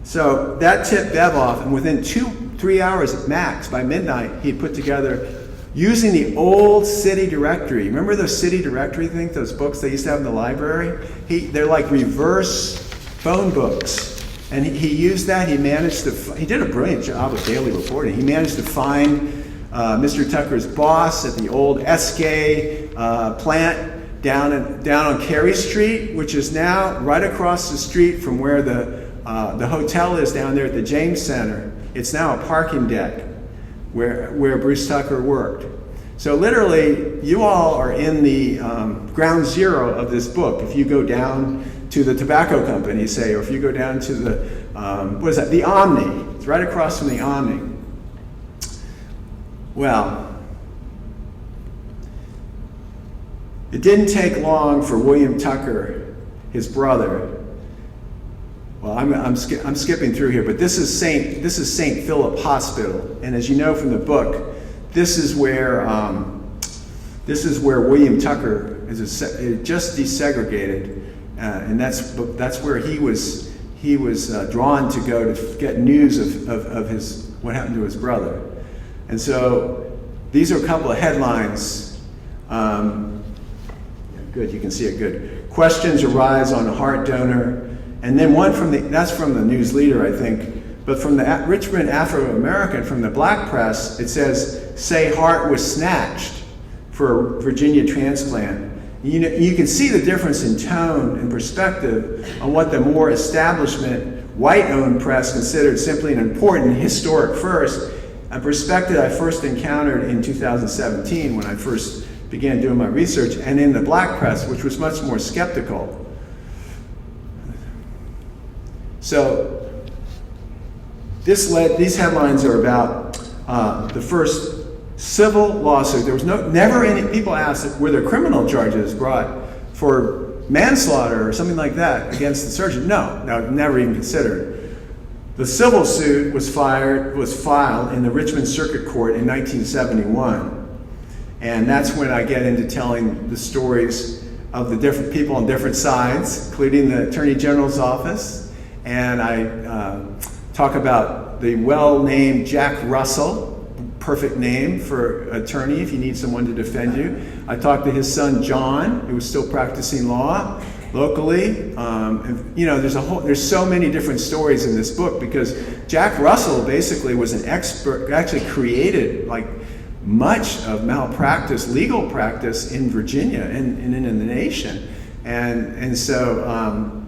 So that tipped Bev off, and within 2-3 hours at max, by midnight, he put together, using the old city directory. Remember those city directory things, those books they used to have in the library? They're like reverse phone books. And he used that. He managed to, he did a brilliant job of daily reporting. He managed to find Mr. Tucker's boss at the old SK plant down on Carey Street, which is now right across the street from where the hotel is down there at the James Center. It's now a parking deck where Bruce Tucker worked. So literally, you all are in the ground zero of this book. If you go down to the tobacco company, say, or if you go down to the, what is that, the Omni. It's right across from the Omni. Well, it didn't take long for William Tucker, his brother. Well, I'm skipping through here, but this is St. Philip Hospital, and as you know from the book, this is where William Tucker is just desegregated, and that's where he was drawn to go to get news of what happened to his brother, and so these are a couple of headlines. Good, you can see it good. Questions arise on a heart donor. And then one that's from the News Leader, I think, but from the Richmond Afro-American, from the black press, it says, say heart was snatched for Virginia transplant. You can see the difference in tone and perspective on what the more establishment, white-owned press considered simply an important historic first, a perspective I first encountered in 2017 when I first began doing my research, and in the black press, which was much more skeptical. So these headlines are about the first civil lawsuit. There was never any, people asked, were there criminal charges brought for manslaughter or something like that against the surgeon? No, never even considered. The civil suit was filed in the Richmond Circuit Court in 1971. And that's when I get into telling the stories of the different people on different sides, including the Attorney General's office. And I talk about the well-named Jack Russell, perfect name for attorney if you need someone to defend you. I talked to his son John, who was still practicing law locally. There's so many different stories in this book because Jack Russell basically was an expert, actually created like much of malpractice, legal practice in Virginia and in the nation. And so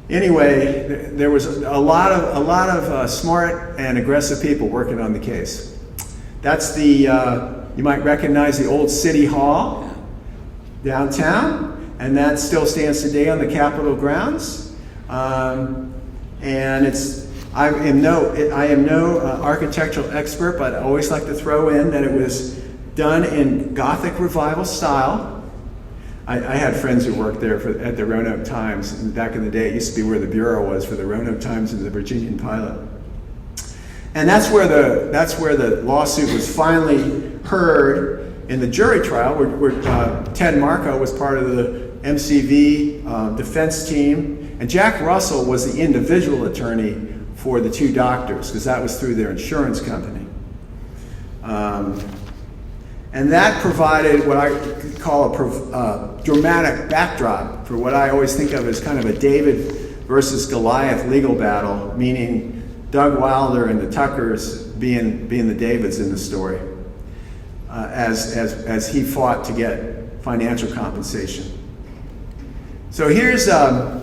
anyway, there was a lot of smart and aggressive people working on the case. That's the, you might recognize the old City Hall downtown, and that still stands today on the Capitol grounds. And I am no architectural expert, but I always like to throw in that it was done in Gothic Revival style. I had friends who worked there at the Roanoke Times, and back in the day it used to be where the bureau was for the Roanoke Times and the Virginian Pilot. And that's where the lawsuit was finally heard in the jury trial, where Ted Marco was part of the MCV defense team, and Jack Russell was the individual attorney for the two doctors, because that was through their insurance company. And that provided what I call a dramatic backdrop for what I always think of as kind of a David versus Goliath legal battle, meaning Doug Wilder and the Tuckers being the Davids in the story, as he fought to get financial compensation. So here's a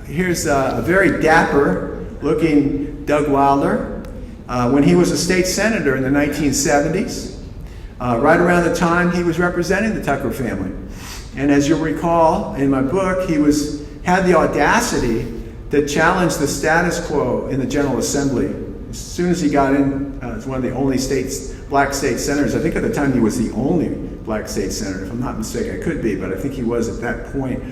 very dapper-looking Doug Wilder when he was a state senator in the 1970s, right around the time he was representing the Tucker family. And as you'll recall in my book, he had the audacity to challenge the status quo in the General Assembly. As soon as he got in as one of the only black state senators, I think at the time he was the only black state senator, if I'm not mistaken. I could be, but I think he was at that point.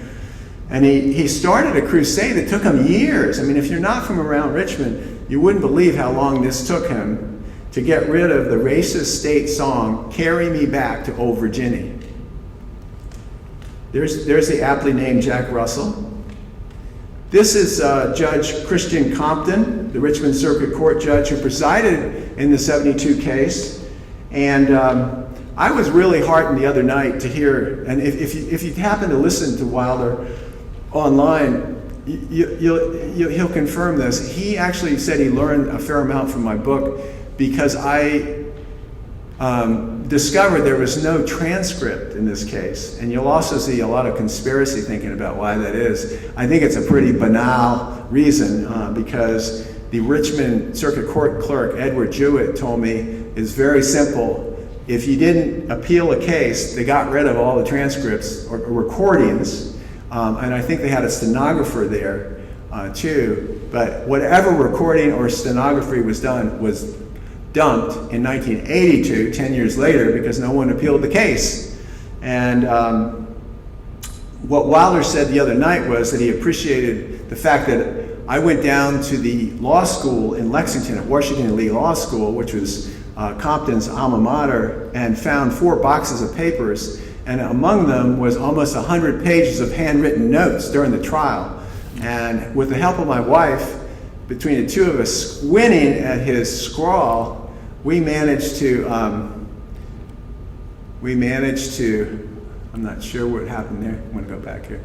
And he started a crusade that took him years. I mean, if you're not from around Richmond, you wouldn't believe how long this took him to get rid of the racist state song, "Carry Me Back to Old Virginia." There's the aptly named Jack Russell. This is Judge Christian Compton, the Richmond Circuit Court judge who presided in the 72 case. And I was really heartened the other night to hear, and if you happen to listen to Wilder online, he'll confirm this. He actually said he learned a fair amount from my book because I discovered there was no transcript in this case. And you'll also see a lot of conspiracy thinking about why that is. I think it's a pretty banal reason because the Richmond Circuit Court clerk, Edward Jewett, told me it's very simple. If you didn't appeal a case, they got rid of all the transcripts or recordings. And I think they had a stenographer there too. But whatever recording or stenography was done was dumped in 1982, 10 years later, because no one appealed the case. And what Wilder said the other night was that he appreciated the fact that I went down to the law school in Lexington at Washington Lee Law School, which was Compton's alma mater, and found 4 boxes of papers, and among them was almost 100 pages of handwritten notes during the trial. And with the help of my wife, between the two of us squinting at his scrawl, we managed to, I'm not sure what happened there. I'm going to go back here.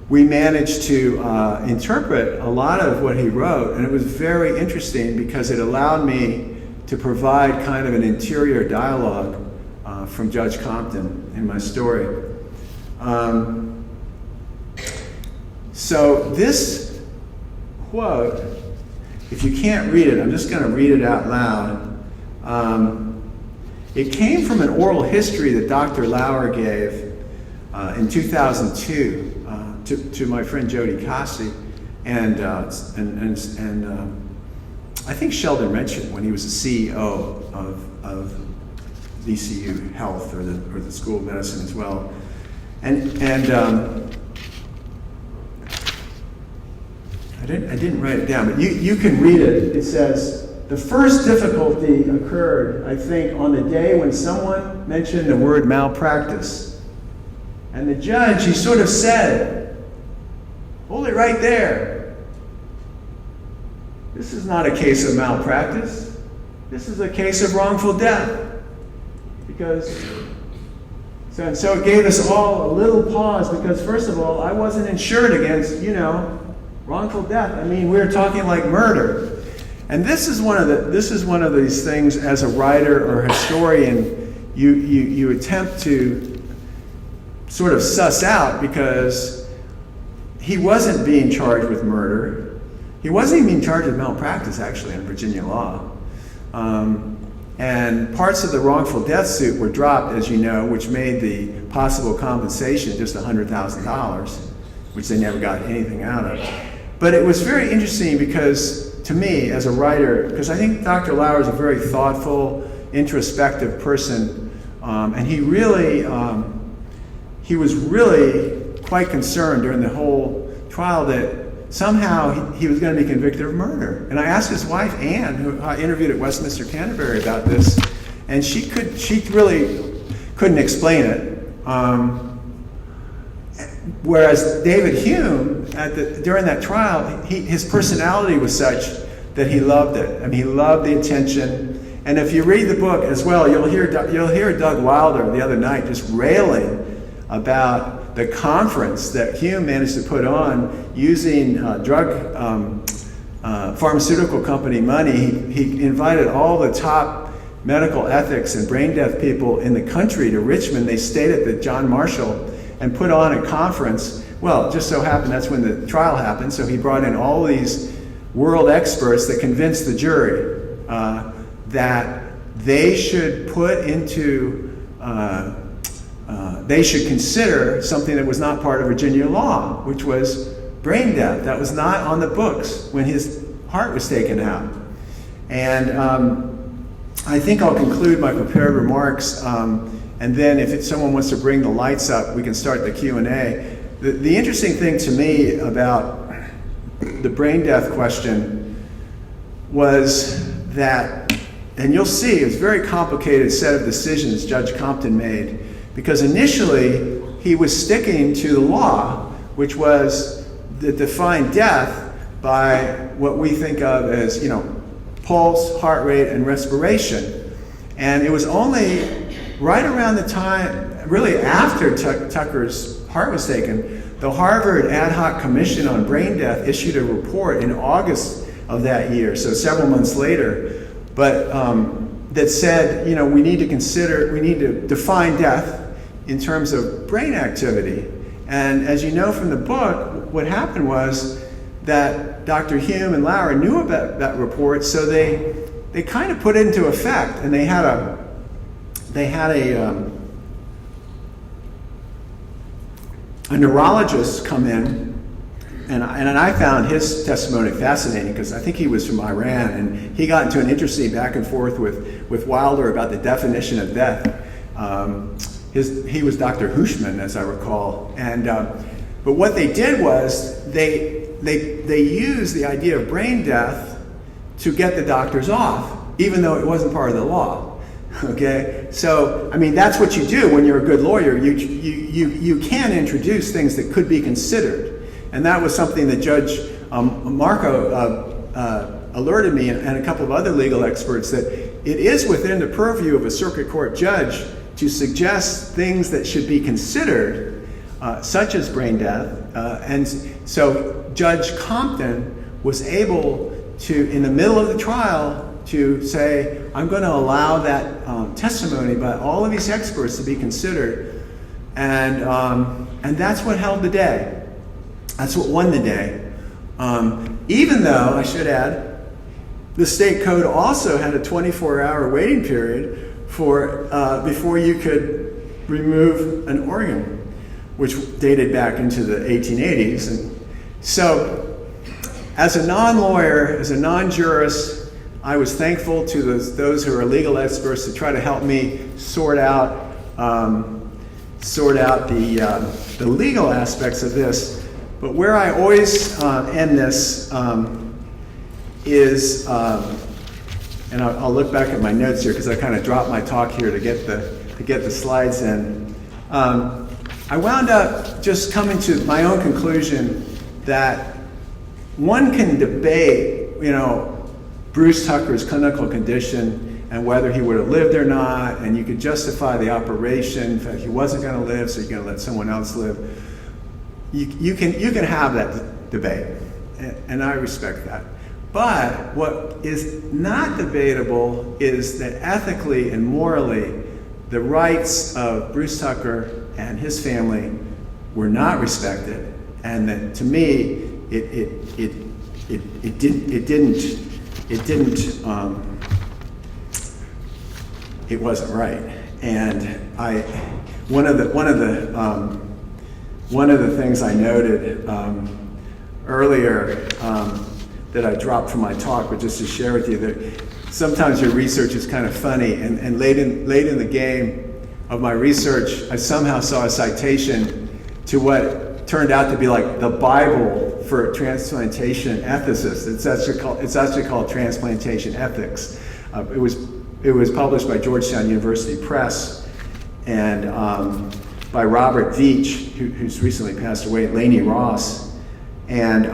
We managed to interpret a lot of what he wrote, and it was very interesting because it allowed me to provide kind of an interior dialogue from Judge Compton in my story. So this quote, if you can't read it, I'm just going to read it out loud. It came from an oral history that Dr. Lauer gave in 2002 to my friend Jody Cossey, and I think Sheldon Redshin when he was the CEO of VCU Health or the School of Medicine as well, and I didn't write it down, but you can read it. It says, the first difficulty occurred, I think, on the day when someone mentioned the word malpractice. And the judge, he sort of said, hold it right there. This is not a case of malpractice. This is a case of wrongful death. So it gave us all a little pause because, first of all, I wasn't insured against, wrongful death. I mean, we're talking like murder. And this is one of these things as a writer or historian you attempt to sort of suss out, because he wasn't being charged with murder. He wasn't even being charged with malpractice, actually, in Virginia law. And parts of the wrongful death suit were dropped, as you know, which made the possible compensation just $100,000, which they never got anything out of. But it was very interesting because, to me, as a writer, because I think Dr. Lauer is a very thoughtful, introspective person, and he was really quite concerned during the whole trial that somehow he was going to be convicted of murder. And I asked his wife, Anne, who I interviewed at Westminster Canterbury, about this, and she really couldn't explain it. Whereas David Hume, during that trial, his personality was such that he loved it. I mean, he loved the attention. And if you read the book as well, you'll hear Doug Wilder the other night just railing about the conference that Hume managed to put on using pharmaceutical company money. He invited all the top medical ethics and brain death people in the country to Richmond. They stayed at the John Marshall and put on a conference. Well, it just so happened that's when the trial happened, so he brought in all these world experts that convinced the jury that they should they should consider something that was not part of Virginia law, which was brain death. That was not on the books when his heart was taken out. And I think I'll conclude my prepared remarks, and then if someone wants to bring the lights up, we can start the Q&A. The interesting thing to me about the brain death question was that, and you'll see, it's a very complicated set of decisions Judge Compton made, because initially he was sticking to the law, which was to define death by what we think of as, pulse, heart rate, and respiration. And it was only right around the time, really after Tucker's heart was taken, the Harvard Ad Hoc Commission on Brain Death issued a report in August of that year, so several months later, but that said, we need to define death in terms of brain activity. And as you know from the book, what happened was that Dr. Hume and Lauer knew about that report, so they kind of put it into effect, and they had a neurologist come in, and I found his testimony fascinating because I think he was from Iran, and he got into an interesting back and forth with Wilder about the definition of death. He was Dr. Hushman, as I recall, and but what they did was they used the idea of brain death to get the doctors off, even though it wasn't part of the law. Okay, so I mean that's what you do when you're a good lawyer. You can introduce things that could be considered, and that was something that Judge Marco alerted me and a couple of other legal experts that it is within the purview of a circuit court judge to suggest things that should be considered, such as brain death, and so Judge Compton was able to, in the middle of the trial, to say, I'm going to allow that testimony by all of these experts to be considered, and that's what held the day. That's what won the day. Even though, I should add, the state code also had a 24-hour waiting period for before you could remove an organ, which dated back into the 1880s. And so, as a non-lawyer, as a non-jurist, I was thankful to those who are legal experts to try to help me sort out the legal aspects of this. But where I always end this is and I'll look back at my notes here because I kind of dropped my talk here to get the slides in. I wound up just coming to my own conclusion that one can debate, Bruce Tucker's clinical condition and whether he would have lived or not, and you could justify the operation. In fact, he wasn't going to live, so you're going to let someone else live. You can have that debate, and I respect that. But what is not debatable is that ethically and morally, the rights of Bruce Tucker and his family were not respected, and that to me, it wasn't right. And one of the things I noted earlier that I dropped from my talk, but just to share with you, that sometimes your research is kind of funny, and late in the game of my research, I somehow saw a citation to what turned out to be like the Bible for transplantation ethicists. It's actually called Transplantation Ethics. It was published by Georgetown University Press, and by Robert Veach, who's recently passed away, and Lainey Ross. And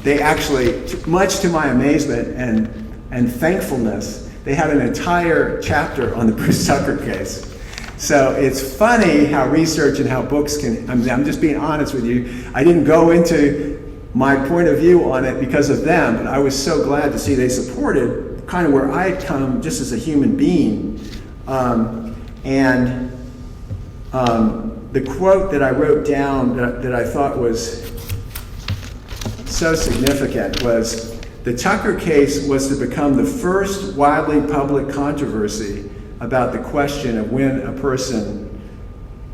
they actually, much to my amazement and thankfulness, they had an entire chapter on the Bruce Tucker case. So it's funny how research and how books can, I'm just being honest with you, I didn't go into my point of view on it because of them, but I was so glad to see they supported kind of where I'd come just as a human being. The quote that I wrote down that I thought was so significant was, the Tucker case was to become the first widely public controversy about the question of when a person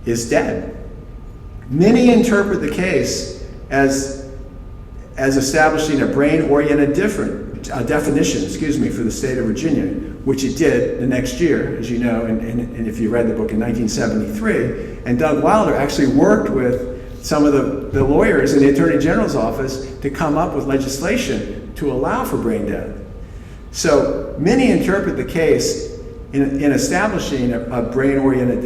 is dead. Many interpret the case as establishing a brain-oriented definition, for the state of Virginia, which it did the next year, as you know, and if you read the book in 1973. And Doug Wilder actually worked with some of the lawyers in the Attorney General's office to come up with legislation to allow for brain death. So many interpret the case in establishing a brain-oriented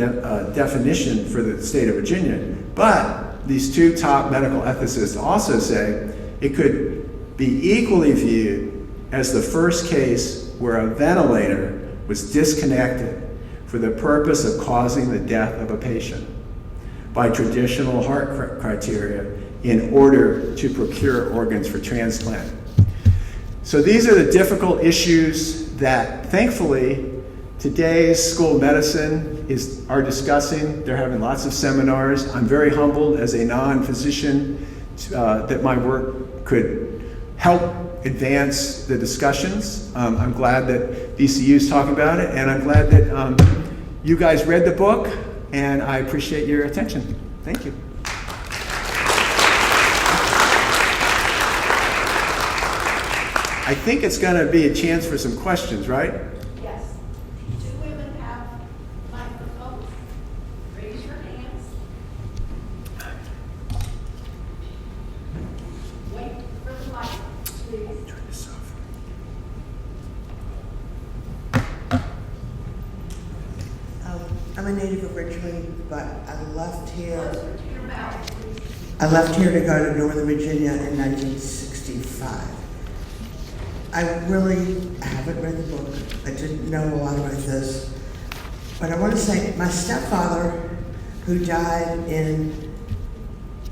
definition for the state of Virginia. But these two top medical ethicists also say it could be equally viewed as the first case where a ventilator was disconnected for the purpose of causing the death of a patient by traditional heart criteria in order to procure organs for transplant. So these are the difficult issues that, thankfully, today's School of Medicine are discussing. They're having lots of seminars. I'm very humbled as a non-physician that my work could help advance the discussions. I'm glad that VCU is talking about it, and I'm glad that you guys read the book, and I appreciate your attention. Thank you. I think it's going to be a chance for some questions, right? Yes. Do women have microphones? Raise your hands. Wait for the mic, please. Turn this off. I'm a native of Richmond, but I left here. Closer to your mouth, please. I left here to go to Northern Virginia in 1965. I really haven't read the book. I didn't know a lot about this. But I want to say my stepfather, who died in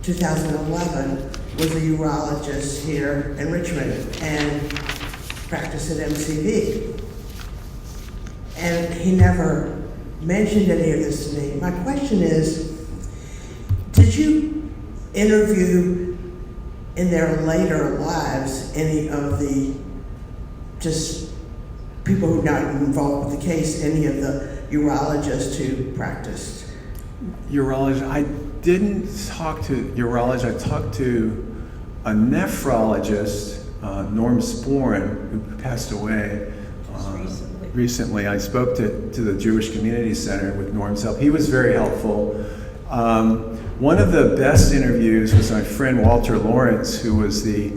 2011, was a urologist here in Richmond and practiced at MCV. And he never mentioned any of this to me. My question is, did you interview in their later lives any of the just people who got involved with the case, any of the urologists who practiced? Urologist, I didn't talk to urologists. I talked to a nephrologist, Norm Sporn, who passed away recently. I spoke to the Jewish Community Center with Norm's help. He was very helpful. One of the best interviews was my friend Walter Lawrence, who was the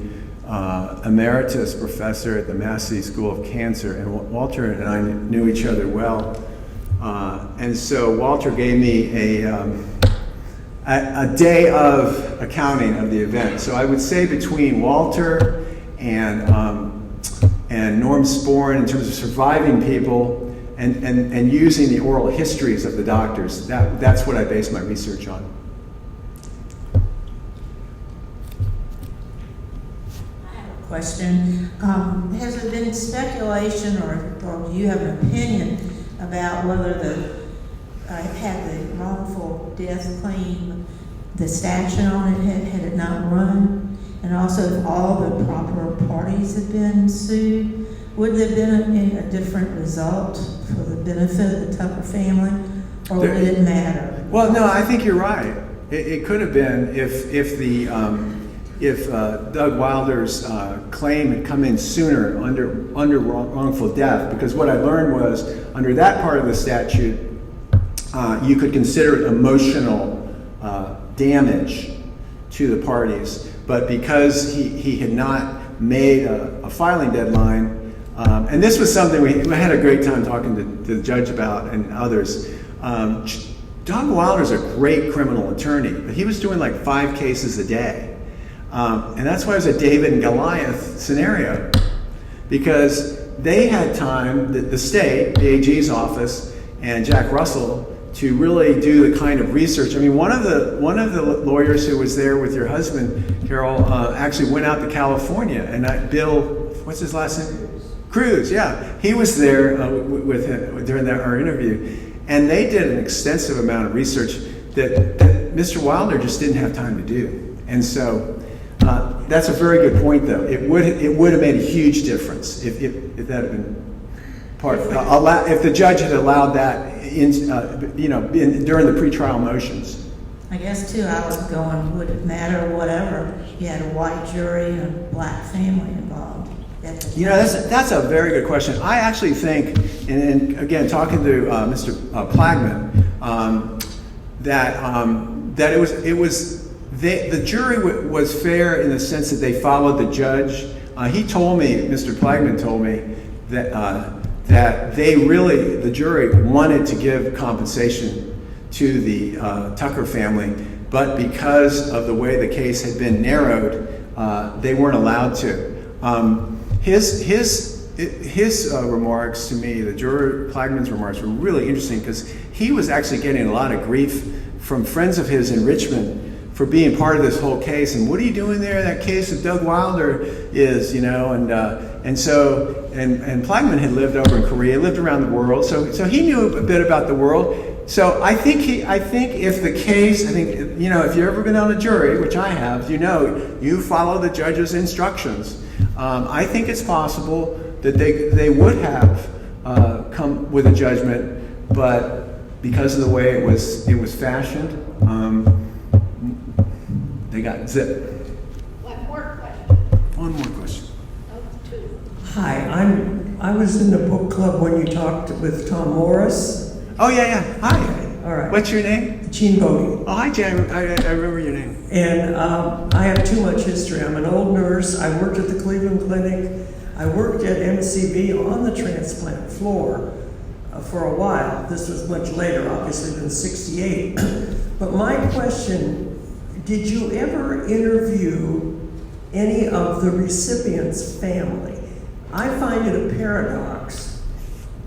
emeritus professor at the Massey School of Cancer, and Walter and I knew each other well. And so Walter gave me a day of accounting of the event. So I would say between Walter and Norm Sporn in terms of surviving people and using the oral histories of the doctors, that's what I based my research on. I have a question. Has there been speculation or do you have an opinion about whether had the wrongful death claim, the statute on it, had it not run? And also if all the proper parties had been sued, would there have been a different result for the benefit of the Tucker family, or would it matter? Well, no, I think you're right. It could have been if Doug Wilder's claim had come in sooner under wrongful death, because what I learned was under that part of the statute, you could consider it emotional damage to the parties, but because he had not made a filing deadline, and this was something we had a great time talking to the judge about and others. Doug Wilder's a great criminal attorney, but he was doing like 5 cases a day. And that's why it was a David and Goliath scenario, because they had time, the state, the AG's office, and Jack Russell, to really do the kind of research. I mean, one of the lawyers who was there with your husband, Carol, actually went out to California, and Bill, what's his last name? Cruz, yeah. He was there with him during our interview, and they did an extensive amount of research that Mr. Wilder just didn't have time to do. And so that's a very good point, though. It would have made a huge difference if that had been part. If the judge had allowed that during the pretrial motions. I guess too, I was going, would it matter whatever? You had a white jury and a black family involved. That's a very good question. I actually think, and again, talking to Mr. Plagman, that the jury was fair in the sense that they followed the judge. He told me, Mr. Plagman told me that the jury wanted to give compensation to the Tucker family, but because of the way the case had been narrowed, they weren't allowed to. His remarks to me, the juror Plagman's remarks, were really interesting because he was actually getting a lot of grief from friends of his in Richmond for being part of this whole case. And what are you doing there? That case of Doug Wilder is, and Plagman had lived over in Korea, lived around the world, so he knew a bit about the world. So I think if the case, if you've ever been on a jury, which I have, you follow the judge's instructions. I think it's possible that they would have come with a judgment, but because of the way it was fashioned, they got zipped. One more question. One more question. Oh, 2. Hi, I was in the book club when you talked with Tom Morris. Oh yeah. Hi. All right. What's your name? Gene Bodie. Oh, hi, Jan. I remember your name. And I have too much history. I'm an old nurse. I worked at the Cleveland Clinic. I worked at MCV on the transplant floor for a while. This was much later, obviously, than '68. But my question, did you ever interview any of the recipient's family? I find it a paradox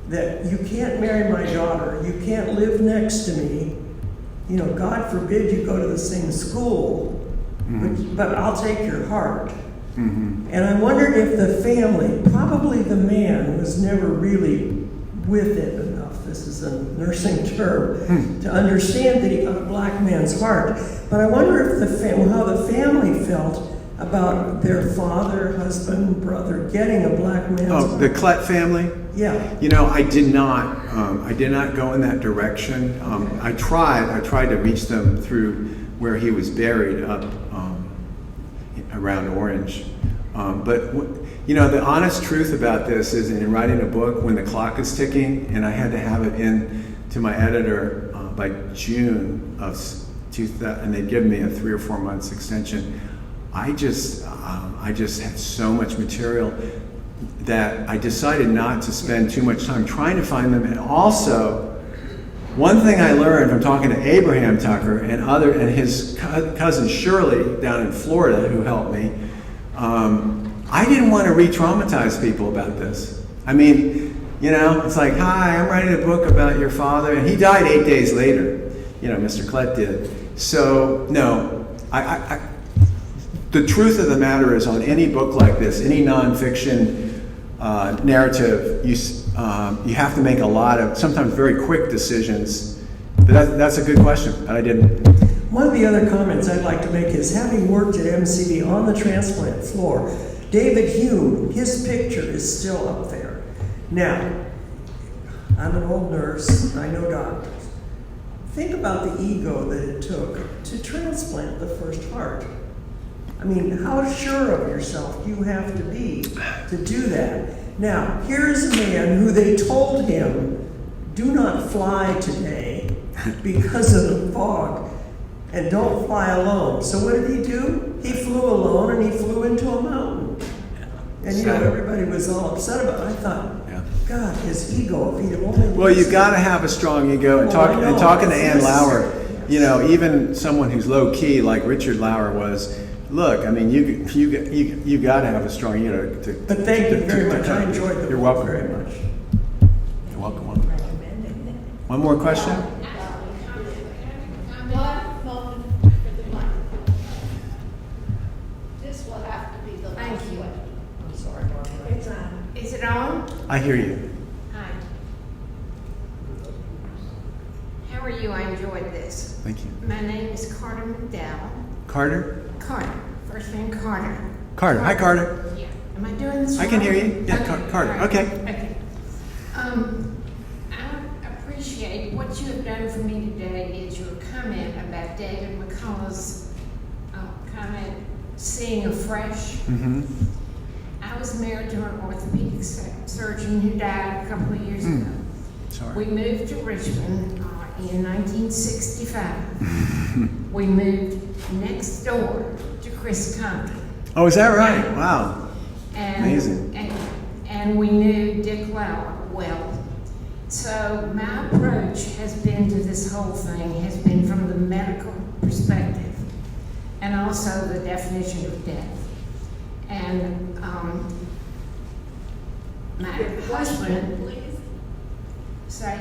that you can't marry my daughter, you can't live next to me, God forbid you go to the same school, but I'll take your heart. Mm-hmm. And I wondered if the family, probably the man, was never really with it enough, this is a nursing term, to understand the black man's heart. But I wonder if how the family felt about their father, husband, brother getting a black man's heart. Oh, the Klett family? Yeah. I did not go in that direction. I tried to reach them through where he was buried up around Orange. But the honest truth about this is, in writing a book, when the clock is ticking, and I had to have it in to my editor by June of 2000, and they'd given me a 3 or 4 months extension. I just had so much material that I decided not to spend too much time trying to find them. And also, one thing I learned from talking to Abraham Tucker and his cousin Shirley down in Florida, who helped me, I didn't want to re-traumatize people about this. I mean, you know, it's like, hi, I'm writing a book about your father, and he died 8 days later. You know, Mr. Klett did. So, no, the truth of the matter is, on any book like this, any nonfiction narrative, you have to make a lot of, sometimes very quick decisions. But that's a good question, and I didn't. One of the other comments I'd like to make is, having worked at MCV on the transplant floor, David Hume, his picture is still up there. Now, I'm an old nurse, I know doctors. Think about the ego that it took to transplant the first heart. I mean, how sure of yourself do you have to be to do that? Now, here's a man who they told him, do not fly today because of the fog, and don't fly alone. So what did he do? He flew alone, and he flew into a mountain. And you know, everybody was all upset about it. I thought, God, his ego, if he'd only... Well, you've got to have a strong ego. And talking to Ann Lauer, you know, even someone who's low key like Richard Lauer was, look, I mean, you got to have a strong ego. But thank you very much. I enjoyed the You're book welcome. very much. You're welcome. One more question? One moment for the microphone. This will have to be the last Thank you. question. I'm sorry, Barbara. It's on. Is it on? I hear you. Hi. How are you? I enjoyed this. Thank you. My name is Carter McDowell. Carter? Carter. First name Carter. Carter. Hi, Carter. Yeah. Am I doing this I can right? hear you. Yeah, Okay. Carter. All right. Okay. Okay. I appreciate what you have done for me today is your comment about David McCullough's comment, seeing afresh. Mm-hmm. I was married to an orthopedic surgeon who died a couple of years ago. Sorry. We moved to Richmond in 1965. We moved next door to Chris Compton. Oh, is that right? Wow. And, Amazing. And we knew Dick well. So my approach has been to this whole thing has been from the medical perspective and also the definition of death. And my husband, Please, say,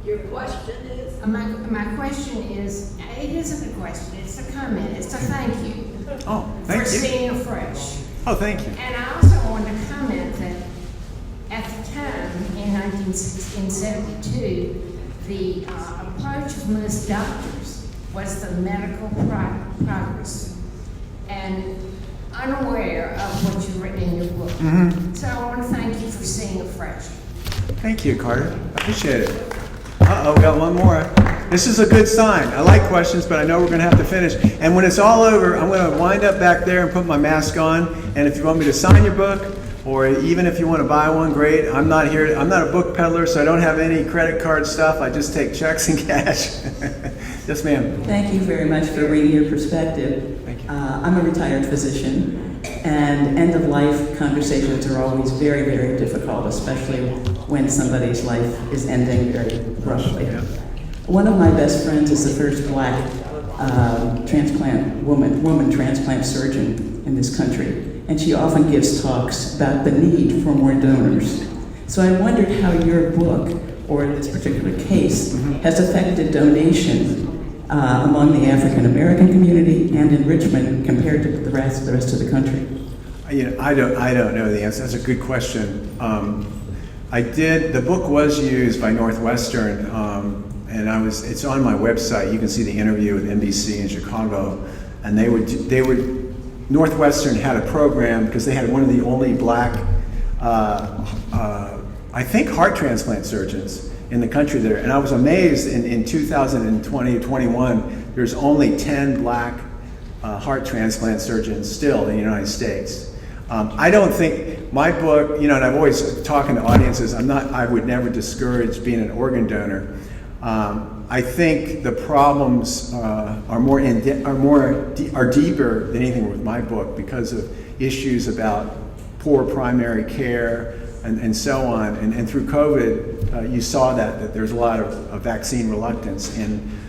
your question is? my question is, it isn't a question, it's a comment, it's a thank you. Oh, thank For you. seeing afresh. Oh, thank you. And I also wanted to comment that at the time, in 1972, the approach of most doctors was the medical progress and unaware of what you've written in your book. Mm-hmm. So I want to thank you for seeing afresh. Thank you, Carter. I appreciate it. Uh-oh, we got one more. This is a good sign. I like questions, but I know we're going to have to finish. And when it's all over, I'm going to wind up back there and put my mask on. And if you want me to sign your book, or even if you want to buy one, great. I'm not a book peddler, so I don't have any credit card stuff. I just take checks and cash. Yes, ma'am. Thank you very much for reading your perspective. Thank you. I'm a retired physician, and end-of-life conversations are always very, very difficult, especially when somebody's life is ending very roughly. Yeah. One of my best friends is the first Black woman transplant surgeon in this country, and she often gives talks about the need for more donors. So I wondered how your book, or this particular case, has affected donation among the African American community and in Richmond compared to the rest of the country. You know, I don't know the answer. That's a good question. The book was used by Northwestern, and it's on my website. You can see the interview with NBC in Chicago, and Northwestern had a program because they had one of the only Black, I think, heart transplant surgeons in the country there. And I was amazed in 2020 or 21, there's only 10 Black heart transplant surgeons still in the United States. I don't think my book, you know, and I've always talking to audiences, I would never discourage being an organ donor. I think the problems are deeper than anything with my book because of issues about poor primary care and so on. And through COVID, you saw that there's a lot of vaccine reluctance in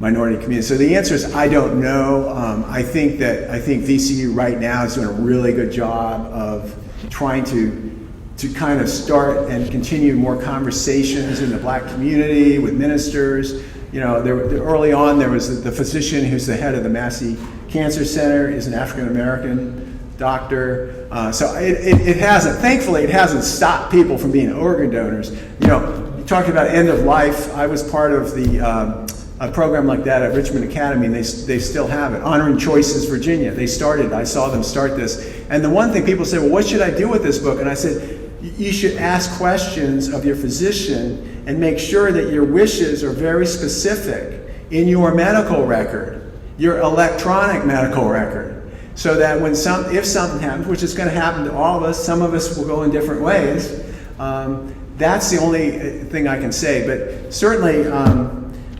minority communities. So the answer is I don't know. I think VCU right now is doing a really good job of trying to kind of start and continue more conversations in the Black community with ministers. You know, early on there was the physician who's the head of the Massey Cancer Center is an African American doctor. So it hasn't, thankfully, it hasn't stopped people from being organ donors. You know, you talked about end of life. I was part of a program like that at Richmond Academy, and they still have it. Honoring Choices Virginia. I saw them start this. And the one thing people say, well, what should I do with this book? And I said, you should ask questions of your physician and make sure that your wishes are very specific in your medical record, your electronic medical record, so that if something happens, which is going to happen to all of us, some of us will go in different ways. That's the only thing I can say. But certainly,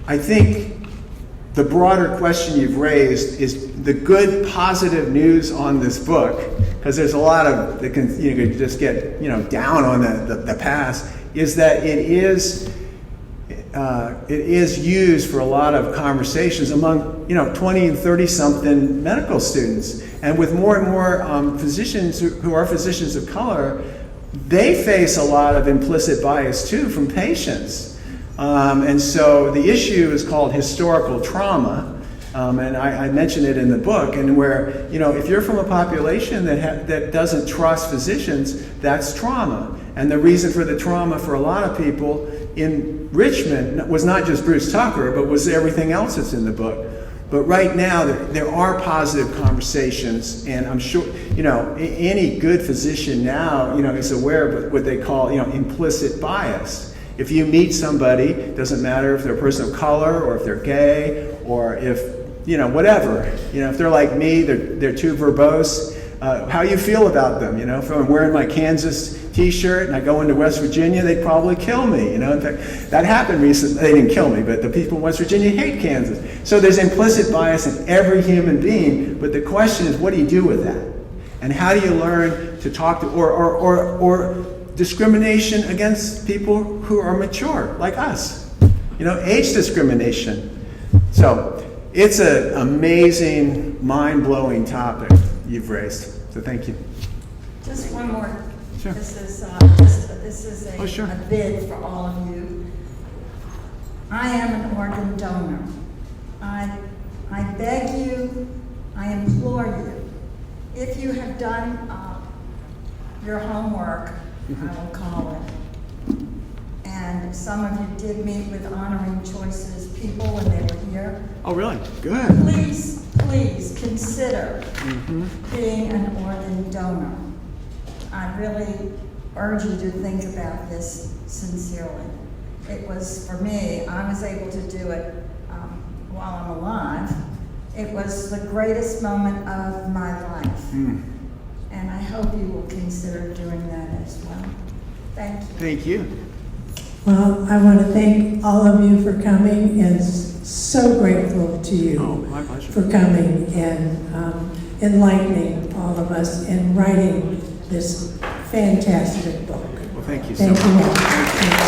I think the broader question you've raised is the good, positive news on this book, because there's a lot of you could just get down on the past, is that it is used for a lot of conversations among 20 and 30 something medical students, and with more and more physicians who are physicians of color, they face a lot of implicit bias too from patients, and so the issue is called historical trauma. And I mention it in the book, and where, if you're from a population that doesn't trust physicians, that's trauma. And the reason for the trauma for a lot of people in Richmond was not just Bruce Tucker, but was everything else that's in the book. But right now, there are positive conversations, and I'm sure, any good physician now, is aware of what they call, implicit bias. If you meet somebody, doesn't matter if they're a person of color or if they're gay or if whatever. If they're like me, they're too verbose. How you feel about them? If I'm wearing my Kansas T-shirt and I go into West Virginia, they'd probably kill me. In fact, that happened recently. They didn't kill me, but the people in West Virginia hate Kansas. So there's implicit bias in every human being. But the question is, what do you do with that? And how do you learn to talk to or discrimination against people who are mature, like us? Age discrimination. So it's an amazing, mind-blowing topic you've raised. So thank you. Just one more. Sure. This is Oh, sure. a bid for all of you. I am an organ donor. I beg you, I implore you, if you have done your homework, I will call it, and some of you did meet with Honoring Choices people when they were here. Oh, really? Good. Please consider being an organ donor. I really urge you to think about this sincerely. It was, for me, I was able to do it while I'm alive. It was the greatest moment of my life. And I hope you will consider doing that as well. Thank you. Thank you. Well, I want to thank all of you for coming, and so grateful to you My pleasure. for coming and enlightening all of us and writing this fantastic book. Well, thank you so Thank much. you all. Thank you.